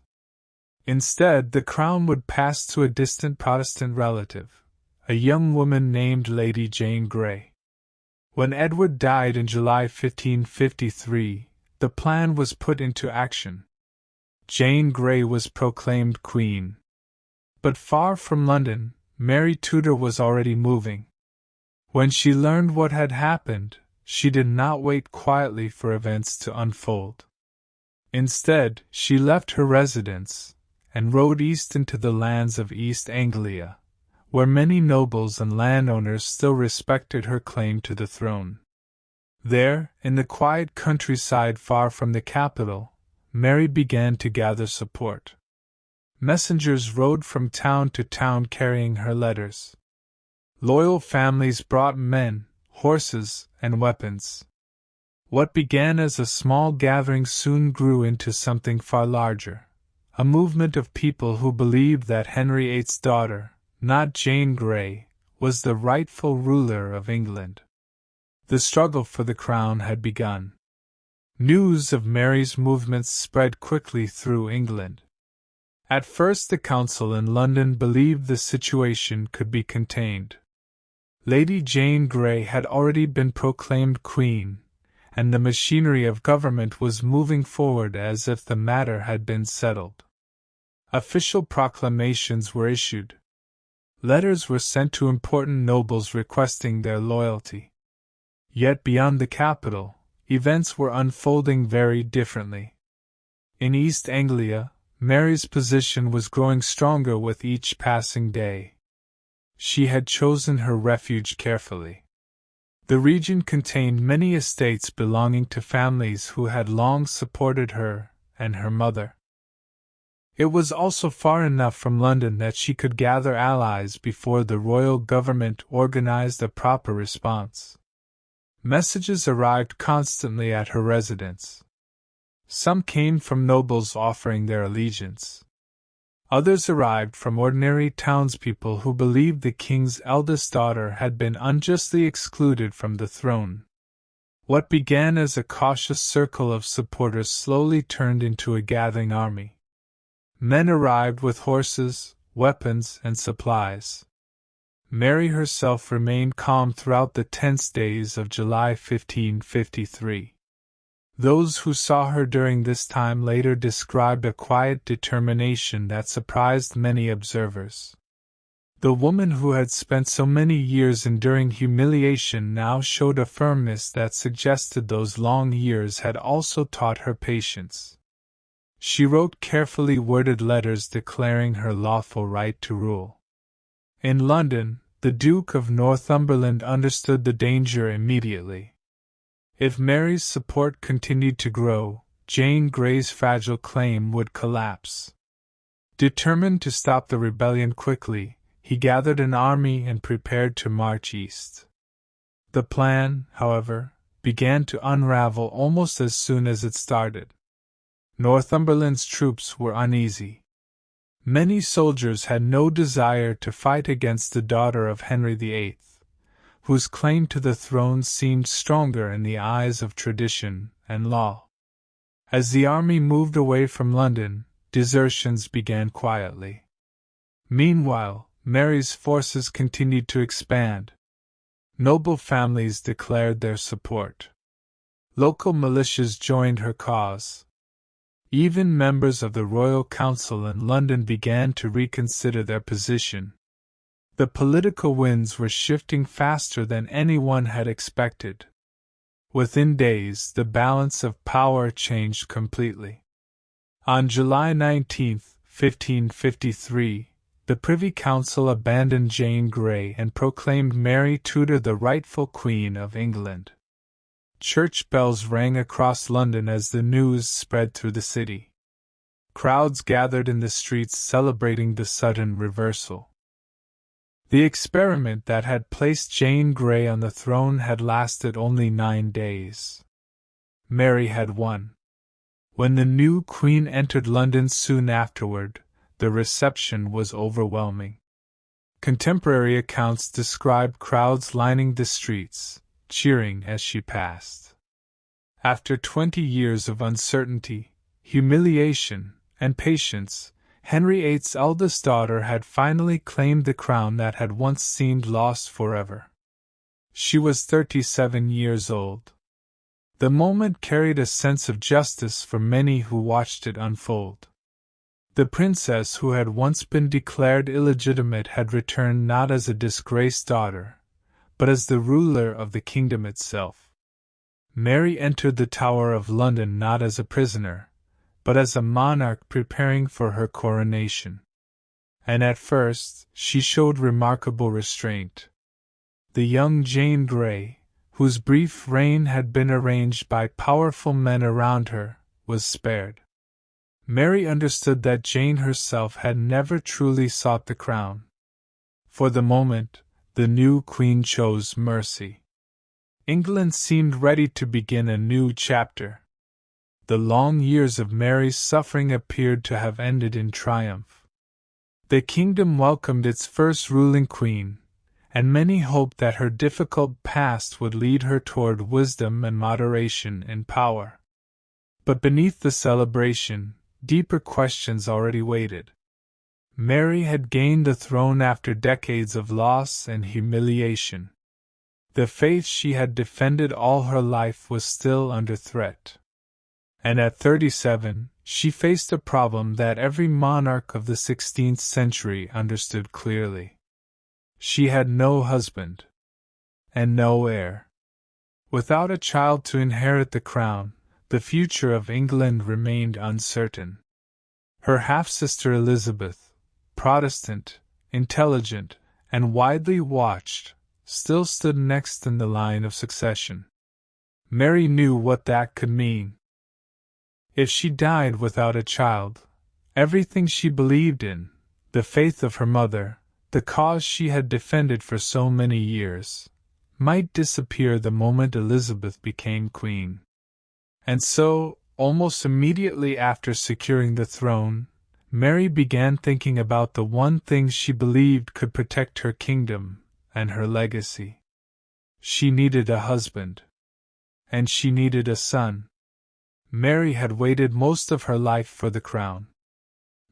Instead, the crown would pass to a distant Protestant relative, a young woman named Lady Jane Grey. When Edward died in July 1553, the plan was put into action. Jane Grey was proclaimed Queen. But far from London, Mary Tudor was already moving. When she learned what had happened, she did not wait quietly for events to unfold. Instead, she left her residence and rode east into the lands of East Anglia, where many nobles and landowners still respected her claim to the throne. There, in the quiet countryside far from the capital, Mary began to gather support. Messengers rode from town to town carrying her letters. Loyal families brought men, horses, and weapons. What began as a small gathering soon grew into something far larger, a movement of people who believed that Henry VIII's daughter, not Jane Grey, was the rightful ruler of England. The struggle for the crown had begun. News of Mary's movements spread quickly through England. At first the council in London believed the situation could be contained. Lady Jane Grey had already been proclaimed Queen, and the machinery of government was moving forward as if the matter had been settled. Official proclamations were issued. Letters were sent to important nobles requesting their loyalty. Yet beyond the capital, events were unfolding very differently. In East Anglia, Mary's position was growing stronger with each passing day. She had chosen her refuge carefully. The region contained many estates belonging to families who had long supported her and her mother. It was also far enough from London that she could gather allies before the royal government organized a proper response. Messages arrived constantly at her residence. Some came from nobles offering their allegiance. Others arrived from ordinary townspeople who believed the king's eldest daughter had been unjustly excluded from the throne. What began as a cautious circle of supporters slowly turned into a gathering army. Men arrived with horses, weapons, and supplies. Mary herself remained calm throughout the tense days of July 1553. Those who saw her during this time later described a quiet determination that surprised many observers. The woman who had spent so many years enduring humiliation now showed a firmness that suggested those long years had also taught her patience. She wrote carefully worded letters declaring her lawful right to rule. In London, the Duke of Northumberland understood the danger immediately. If Mary's support continued to grow, Jane Grey's fragile claim would collapse. Determined to stop the rebellion quickly, he gathered an army and prepared to march east. The plan, however, began to unravel almost as soon as it started. Northumberland's troops were uneasy. Many soldiers had no desire to fight against the daughter of Henry VIII, whose claim to the throne seemed stronger in the eyes of tradition and law. As the army moved away from London, desertions began quietly. Meanwhile, Mary's forces continued to expand. Noble families declared their support. Local militias joined her cause. Even members of the Royal Council in London began to reconsider their position. The political winds were shifting faster than anyone had expected. Within days, the balance of power changed completely. On July 19, 1553, the Privy Council abandoned Jane Grey and proclaimed Mary Tudor the rightful Queen of England. Church bells rang across London as the news spread through the city. Crowds gathered in the streets celebrating the sudden reversal. The experiment that had placed Jane Grey on the throne had lasted only 9 days. Mary had won. When the new Queen entered London soon afterward, the reception was overwhelming. Contemporary accounts describe crowds lining the streets, cheering as she passed. After 20 years of uncertainty, humiliation, and patience, Henry VIII's eldest daughter had finally claimed the crown that had once seemed lost forever. She was 37 years old. The moment carried a sense of justice for many who watched it unfold. The princess who had once been declared illegitimate had returned not as a disgraced daughter, but as the ruler of the kingdom itself. Mary entered the Tower of London not as a prisoner, but as a monarch preparing for her coronation. And at first, she showed remarkable restraint. The young Jane Grey, whose brief reign had been arranged by powerful men around her, was spared. Mary understood that Jane herself had never truly sought the crown. For the moment, the new queen chose mercy. England seemed ready to begin a new chapter. The long years of Mary's suffering appeared to have ended in triumph. The kingdom welcomed its first ruling queen, and many hoped that her difficult past would lead her toward wisdom and moderation in power. But beneath the celebration, deeper questions already waited. Mary had gained the throne after decades of loss and humiliation. The faith she had defended all her life was still under threat. And at 37, she faced a problem that every monarch of the 16th century understood clearly. She had no husband, and no heir. Without a child to inherit the crown, the future of England remained uncertain. Her half-sister Elizabeth, Protestant, intelligent, and widely watched, still stood next in the line of succession. Mary knew what that could mean. If she died without a child, everything she believed in, the faith of her mother, the cause she had defended for so many years, might disappear the moment Elizabeth became queen. And so, almost immediately after securing the throne, Mary began thinking about the one thing she believed could protect her kingdom and her legacy. She needed a husband. and she needed a son. Mary had waited most of her life for the crown.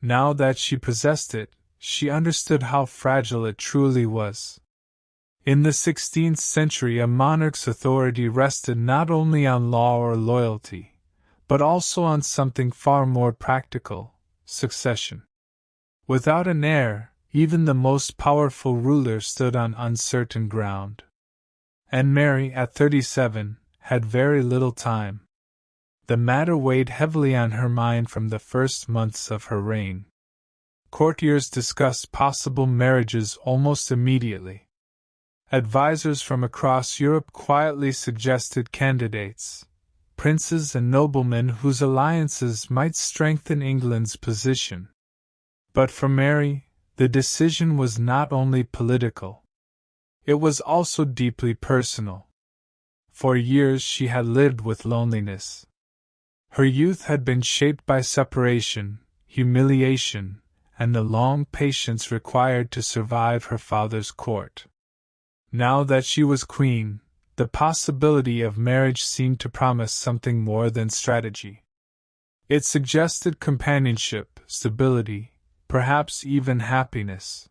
Now that she possessed it, she understood how fragile it truly was. In the 16th century, a monarch's authority rested not only on law or loyalty, but also on something far more practical: succession. Without an heir, even the most powerful ruler stood on uncertain ground. And Mary, at 37, had very little time. The matter weighed heavily on her mind from the first months of her reign. Courtiers discussed possible marriages almost immediately. Advisors from across Europe quietly suggested candidates, princes and noblemen whose alliances might strengthen England's position. But for Mary, the decision was not only political. It was also deeply personal. For years she had lived with loneliness. Her youth had been shaped by separation, humiliation, and the long patience required to survive her father's court. Now that she was queen, the possibility of marriage seemed to promise something more than strategy. It suggested companionship, stability, perhaps even happiness.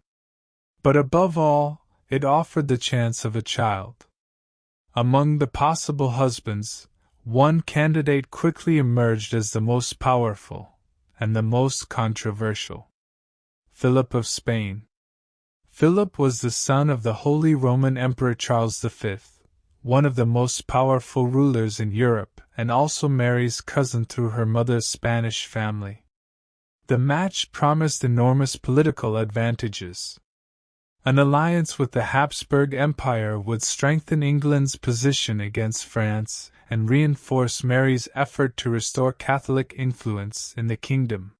But above all, it offered the chance of a child. Among the possible husbands, one candidate quickly emerged as the most powerful, and the most controversial: Philip of Spain. Philip was the son of the Holy Roman Emperor Charles V, one of the most powerful rulers in Europe, and also Mary's cousin through her mother's Spanish family. The match promised enormous political advantages. An alliance with the Habsburg Empire would strengthen England's position against France and reinforce Mary's effort to restore Catholic influence in the kingdom.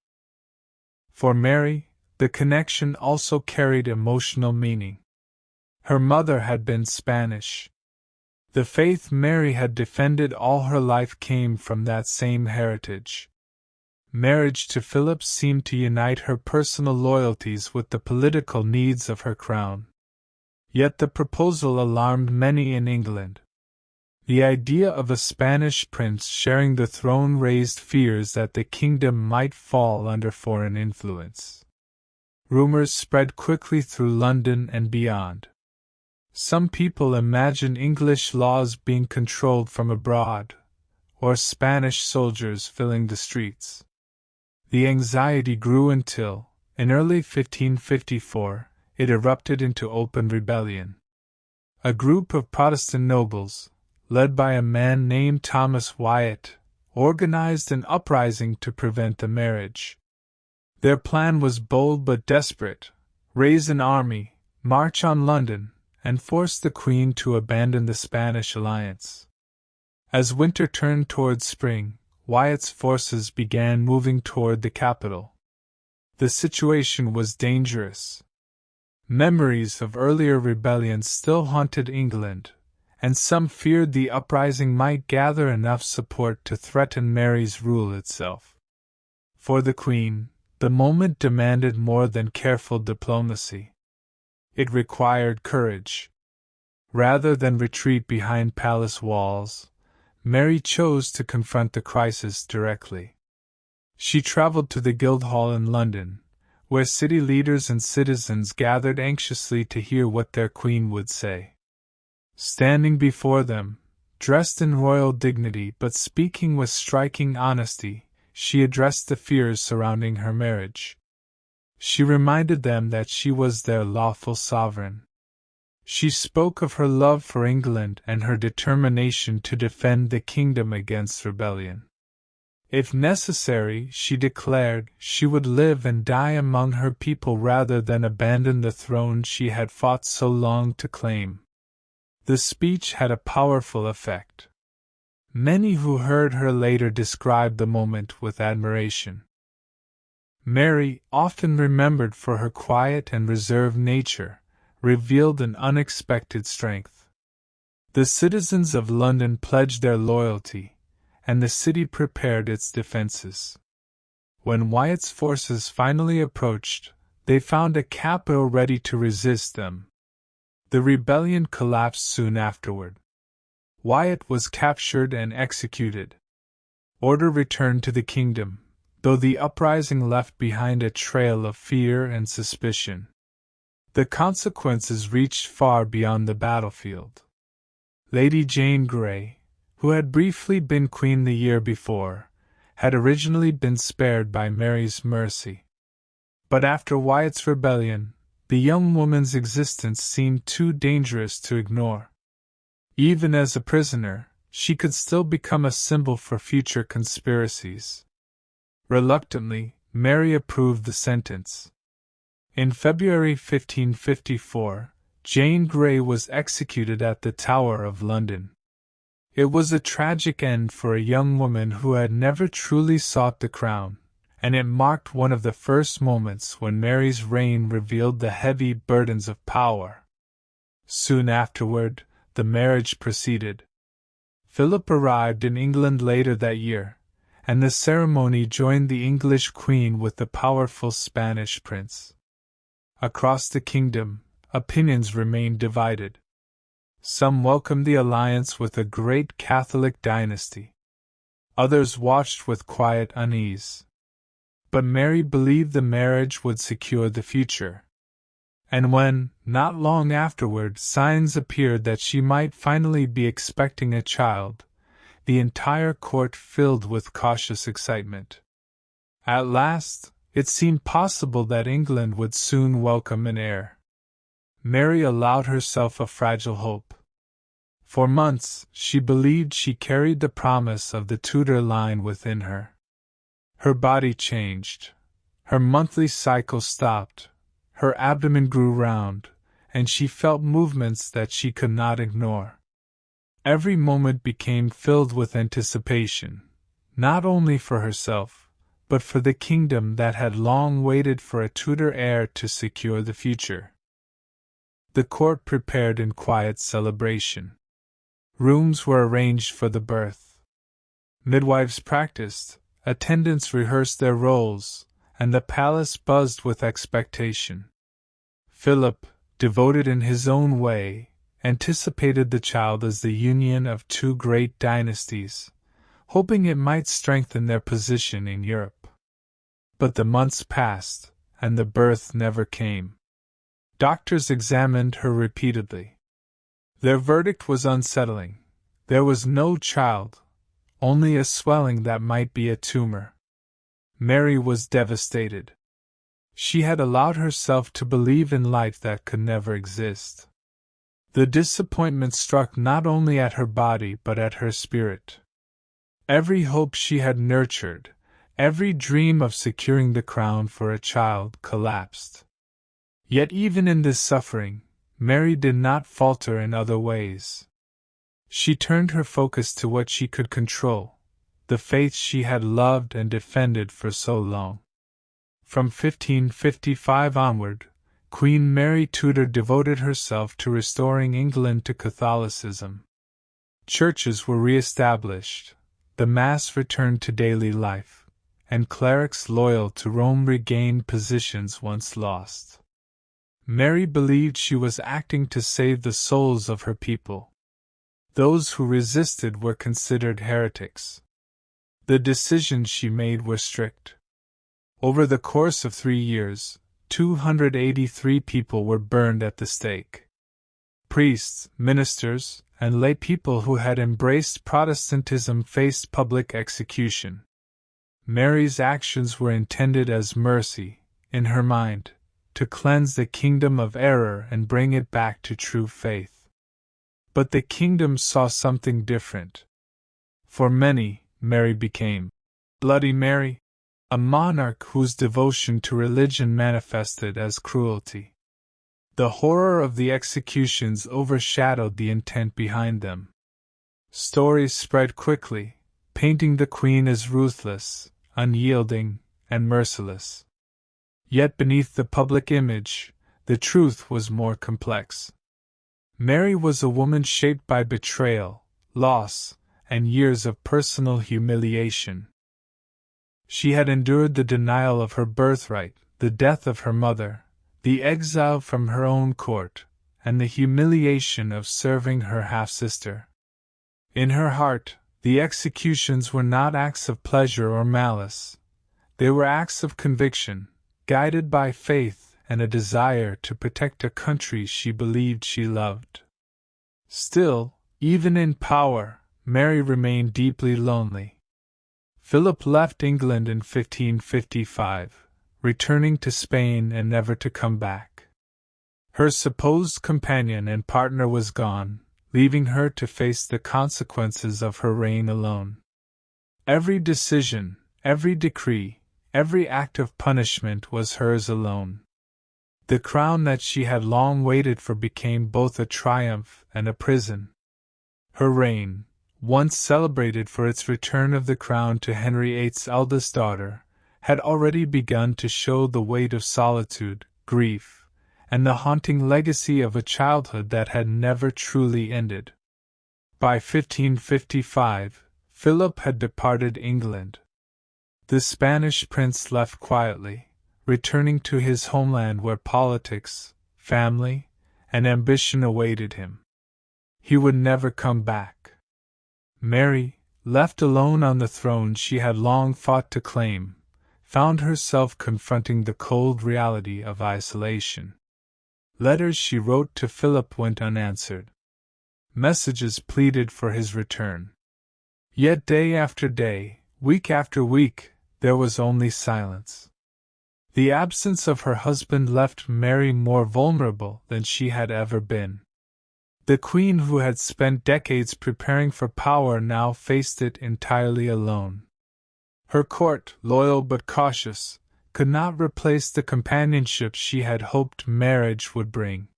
For Mary, the connection also carried emotional meaning. Her mother had been Spanish. The faith Mary had defended all her life came from that same heritage. Marriage to Philip seemed to unite her personal loyalties with the political needs of her crown. Yet the proposal alarmed many in England. The idea of a Spanish prince sharing the throne raised fears that the kingdom might fall under foreign influence. Rumors spread quickly through London and beyond. Some people imagined English laws being controlled from abroad, or Spanish soldiers filling the streets. The anxiety grew until, in early 1554, it erupted into open rebellion. A group of Protestant nobles, led by a man named Thomas Wyatt, organized an uprising to prevent the marriage. Their plan was bold but desperate: raise an army, march on London, and force the Queen to abandon the Spanish alliance. As winter turned toward spring, Wyatt's forces began moving toward the capital. The situation was dangerous. Memories of earlier rebellions still haunted England, and some feared the uprising might gather enough support to threaten Mary's rule itself. For the Queen, the moment demanded more than careful diplomacy. It required courage. Rather than retreat behind palace walls, Mary chose to confront the crisis directly. She traveled to the Guildhall in London, where city leaders and citizens gathered anxiously to hear what their queen would say. Standing before them, dressed in royal dignity but speaking with striking honesty, she addressed the fears surrounding her marriage. She reminded them that she was their lawful sovereign. She spoke of her love for England and her determination to defend the kingdom against rebellion. If necessary, she declared, she would live and die among her people rather than abandon the throne she had fought so long to claim. The speech had a powerful effect. Many who heard her later described the moment with admiration. Mary, often remembered for her quiet and reserved nature, revealed an unexpected strength. The citizens of London pledged their loyalty, and the city prepared its defenses. When Wyatt's forces finally approached, they found a capital ready to resist them. The rebellion collapsed soon afterward. Wyatt was captured and executed. Order returned to the kingdom, though the uprising left behind a trail of fear and suspicion. The consequences reached far beyond the battlefield. Lady Jane Grey, who had briefly been queen the year before, had originally been spared by Mary's mercy. But after Wyatt's rebellion, the young woman's existence seemed too dangerous to ignore. Even as a prisoner, she could still become a symbol for future conspiracies. Reluctantly, Mary approved the sentence. In February 1554, Jane Grey was executed at the Tower of London. It was a tragic end for a young woman who had never truly sought the crown, and it marked one of the first moments when Mary's reign revealed the heavy burdens of power. Soon afterward, the marriage proceeded. Philip arrived in England later that year, and the ceremony joined the English queen with the powerful Spanish prince. Across the kingdom, opinions remained divided. Some welcomed the alliance with a great Catholic dynasty. Others watched with quiet unease. But Mary believed the marriage would secure the future. And when, not long afterward, signs appeared that she might finally be expecting a child, the entire court filled with cautious excitement. At last, it seemed possible that England would soon welcome an heir. Mary allowed herself a fragile hope. For months, she believed she carried the promise of the Tudor line within her. Her body changed. Her monthly cycle stopped. Her abdomen grew round, and she felt movements that she could not ignore. Every moment became filled with anticipation, not only for herself, but for the kingdom that had long waited for a Tudor heir to secure the future. The court prepared in quiet celebration. Rooms were arranged for the birth. Midwives practiced, attendants rehearsed their roles, and the palace buzzed with expectation. Philip, devoted in his own way, anticipated the child as the union of two great dynasties, hoping it might strengthen their position in Europe. But the months passed, and the birth never came. Doctors examined her repeatedly. Their verdict was unsettling. There was no child, only a swelling that might be a tumor. Mary was devastated. She had allowed herself to believe in life that could never exist. The disappointment struck not only at her body but at her spirit. Every hope she had nurtured, every dream of securing the crown for a child collapsed. Yet even in this suffering, Mary did not falter in other ways. She turned her focus to what she could control, the faith she had loved and defended for so long. From 1555 onward, Queen Mary Tudor devoted herself to restoring England to Catholicism. Churches were re-established, the Mass returned to daily life, and clerics loyal to Rome regained positions once lost. Mary believed she was acting to save the souls of her people. Those who resisted were considered heretics. The decisions she made were strict. Over the course of 3 years, 283 people were burned at the stake. Priests, ministers, and lay people who had embraced Protestantism faced public execution. Mary's actions were intended as mercy, in her mind, to cleanse the kingdom of error and bring it back to true faith. But the kingdom saw something different. For many, Mary became Bloody Mary, a monarch whose devotion to religion manifested as cruelty. The horror of the executions overshadowed the intent behind them. Stories spread quickly, painting the queen as ruthless, unyielding, and merciless. Yet beneath the public image, the truth was more complex. Mary was a woman shaped by betrayal, loss, and years of personal humiliation. She had endured the denial of her birthright, the death of her mother, the exile from her own court, and the humiliation of serving her half-sister. In her heart, the executions were not acts of pleasure or malice. They were acts of conviction, guided by faith and a desire to protect a country she believed she loved. Still, even in power, Mary remained deeply lonely. Philip left England in 1555, returning to Spain and never to come back. Her supposed companion and partner was gone, leaving her to face the consequences of her reign alone. Every decision, every decree, every act of punishment was hers alone. The crown that she had long waited for became both a triumph and a prison. Her reign, once celebrated for its return of the crown to Henry VIII's eldest daughter, had already begun to show the weight of solitude, grief, and the haunting legacy of a childhood that had never truly ended. By 1555, Philip had departed England. The Spanish prince left quietly, returning to his homeland where politics, family, and ambition awaited him. He would never come back. Mary, left alone on the throne she had long fought to claim, found herself confronting the cold reality of isolation. Letters she wrote to Philip went unanswered. Messages pleaded for his return. Yet day after day, week after week, there was only silence. The absence of her husband left Mary more vulnerable than she had ever been. The queen who had spent decades preparing for power now faced it entirely alone. Her court, loyal but cautious, could not replace the companionship she had hoped marriage would bring.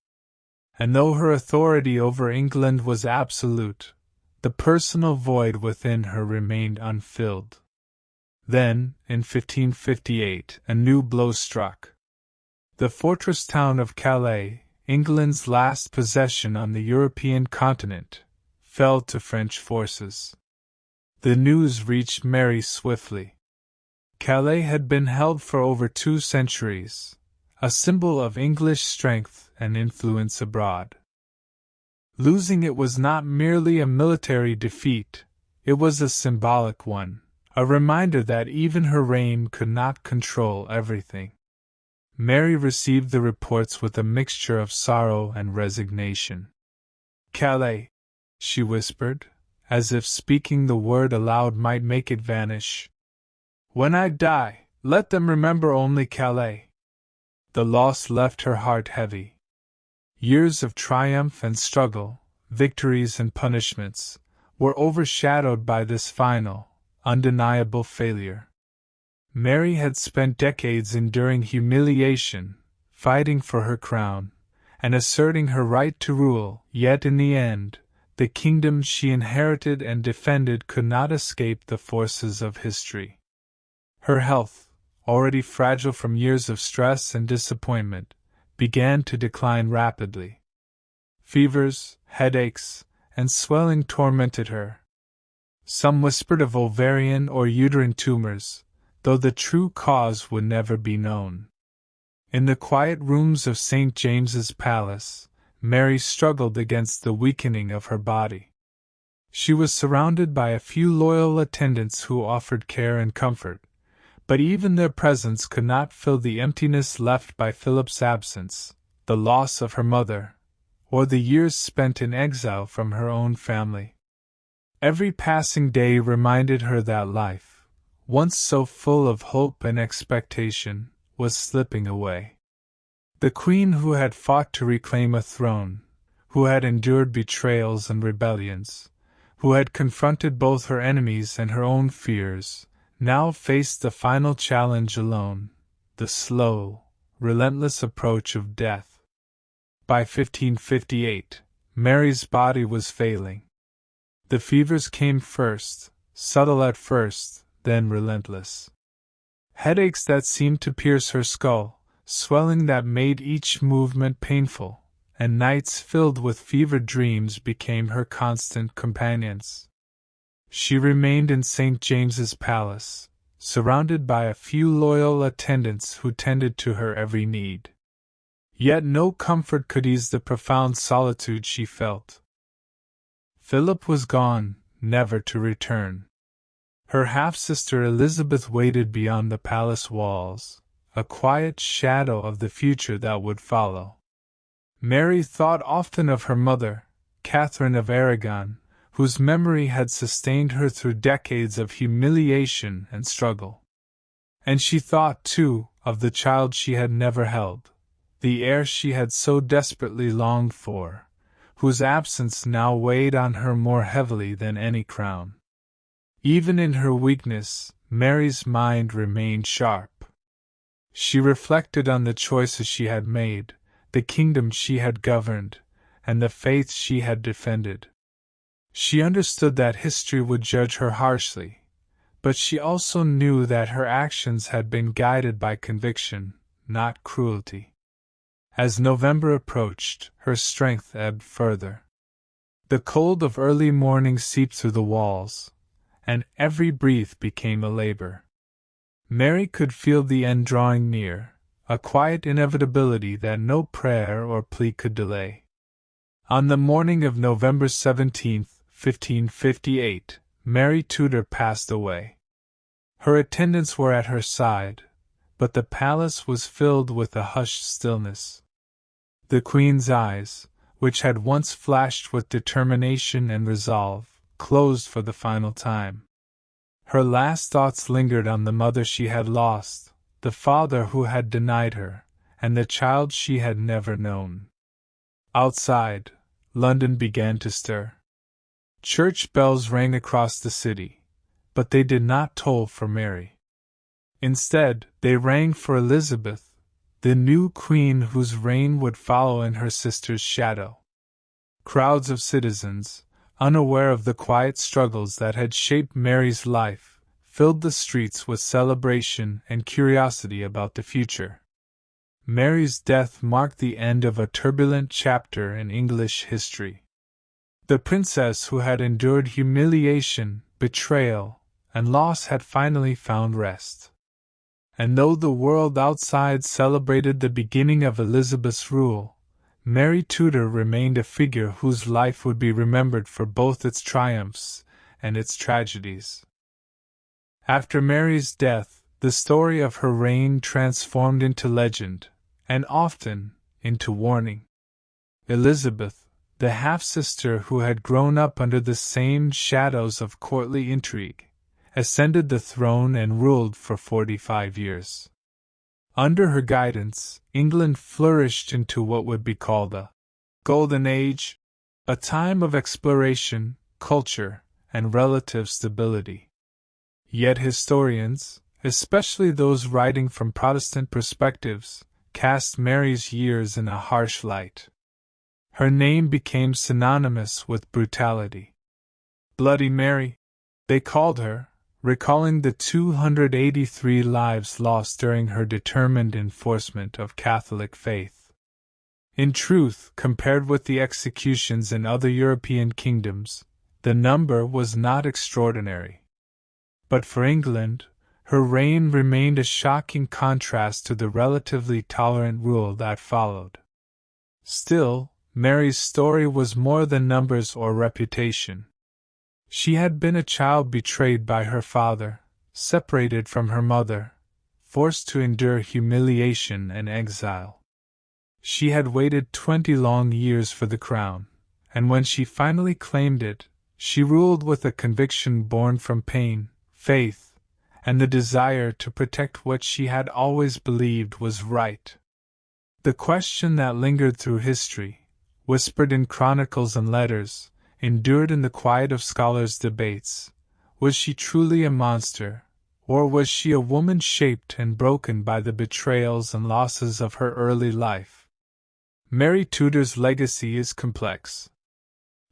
And though her authority over England was absolute, the personal void within her remained unfilled. Then, in 1558, a new blow struck. The fortress town of Calais, England's last possession on the European continent, fell to French forces. The news reached Mary swiftly. Calais had been held for over 2 centuries, a symbol of English strength and influence abroad. Losing it was not merely a military defeat, it was a symbolic one, a reminder that even her reign could not control everything. Mary received the reports with a mixture of sorrow and resignation. "Calais," she whispered, as if speaking the word aloud might make it vanish. "When I die, let them remember only Calais." The loss left her heart heavy. Years of triumph and struggle, victories and punishments, were overshadowed by this final, undeniable failure. Mary had spent decades enduring humiliation, fighting for her crown, and asserting her right to rule, yet in the end, the kingdom she inherited and defended could not escape the forces of history. Her health, already fragile from years of stress and disappointment, began to decline rapidly. Fevers, headaches, and swelling tormented her. Some whispered of ovarian or uterine tumors, though the true cause would never be known. In the quiet rooms of St. James's Palace, Mary struggled against the weakening of her body. She was surrounded by a few loyal attendants who offered care and comfort, but even their presence could not fill the emptiness left by Philip's absence, the loss of her mother, or the years spent in exile from her own family. Every passing day reminded her that life, once so full of hope and expectation, was slipping away. The queen who had fought to reclaim a throne, who had endured betrayals and rebellions, who had confronted both her enemies and her own fears, now faced the final challenge alone, the slow, relentless approach of death. By 1558, Mary's body was failing. The fevers came first, subtle at first, then relentless. Headaches that seemed to pierce her skull, swelling that made each movement painful, and nights filled with fevered dreams became her constant companions. She remained in St. James's Palace, surrounded by a few loyal attendants who tended to her every need. Yet no comfort could ease the profound solitude she felt. Philip was gone, never to return. Her half-sister Elizabeth waited beyond the palace walls, a quiet shadow of the future that would follow. Mary thought often of her mother, Catherine of Aragon, whose memory had sustained her through decades of humiliation and struggle. And she thought, too, of the child she had never held, the heir she had so desperately longed for, whose absence now weighed on her more heavily than any crown. Even in her weakness, Mary's mind remained sharp. She reflected on the choices she had made, the kingdom she had governed, and the faith she had defended. She understood that history would judge her harshly, but she also knew that her actions had been guided by conviction, not cruelty. As November approached, her strength ebbed further. The cold of early morning seeped through the walls, and every breath became a labor. Mary could feel the end drawing near, a quiet inevitability that no prayer or plea could delay. On the morning of November 17, 1558, Mary Tudor passed away. Her attendants were at her side, but the palace was filled with a hushed stillness. The Queen's eyes, which had once flashed with determination and resolve, closed for the final time. Her last thoughts lingered on the mother she had lost, the father who had denied her, and the child she had never known. Outside, London began to stir. Church bells rang across the city, but they did not toll for Mary. Instead, they rang for Elizabeth, the new queen whose reign would follow in her sister's shadow. Crowds of citizens, unaware of the quiet struggles that had shaped Mary's life, filled the streets with celebration and curiosity about the future. Mary's death marked the end of a turbulent chapter in English history. The princess who had endured humiliation, betrayal, and loss had finally found rest. And though the world outside celebrated the beginning of Elizabeth's rule, Mary Tudor remained a figure whose life would be remembered for both its triumphs and its tragedies. After Mary's death, the story of her reign transformed into legend, and often into warning. Elizabeth, the half-sister who had grown up under the same shadows of courtly intrigue, ascended the throne and ruled for 45 years. Under her guidance, England flourished into what would be called a Golden Age, a time of exploration, culture, and relative stability. Yet historians, especially those writing from Protestant perspectives, cast Mary's years in a harsh light. Her name became synonymous with brutality. Bloody Mary, they called her, recalling the 283 lives lost during her determined enforcement of Catholic faith. In truth, compared with the executions in other European kingdoms, the number was not extraordinary. But for England, her reign remained a shocking contrast to the relatively tolerant rule that followed. Still, Mary's story was more than numbers or reputation. She had been a child betrayed by her father, separated from her mother, forced to endure humiliation and exile. She had waited 20 long years for the crown, and when she finally claimed it, she ruled with a conviction born from pain, faith, and the desire to protect what she had always believed was right. The question that lingered through history, whispered in chronicles and letters, endured in the quiet of scholars' debates, was she truly a monster, or was she a woman shaped and broken by the betrayals and losses of her early life? Mary Tudor's legacy is complex.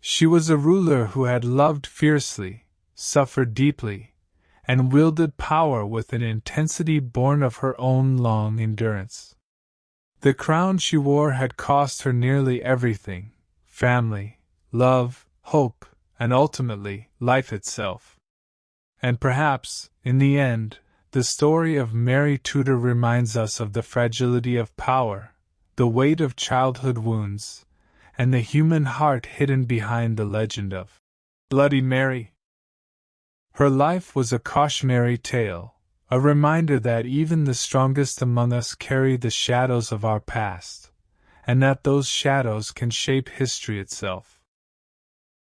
She was a ruler who had loved fiercely, suffered deeply, and wielded power with an intensity born of her own long endurance. The crown she wore had cost her nearly everything: family, love, hope, and ultimately, life itself. And perhaps, in the end, the story of Mary Tudor reminds us of the fragility of power, the weight of childhood wounds, and the human heart hidden behind the legend of Bloody Mary. Her life was a cautionary tale, a reminder that even the strongest among us carry the shadows of our past, and that those shadows can shape history itself.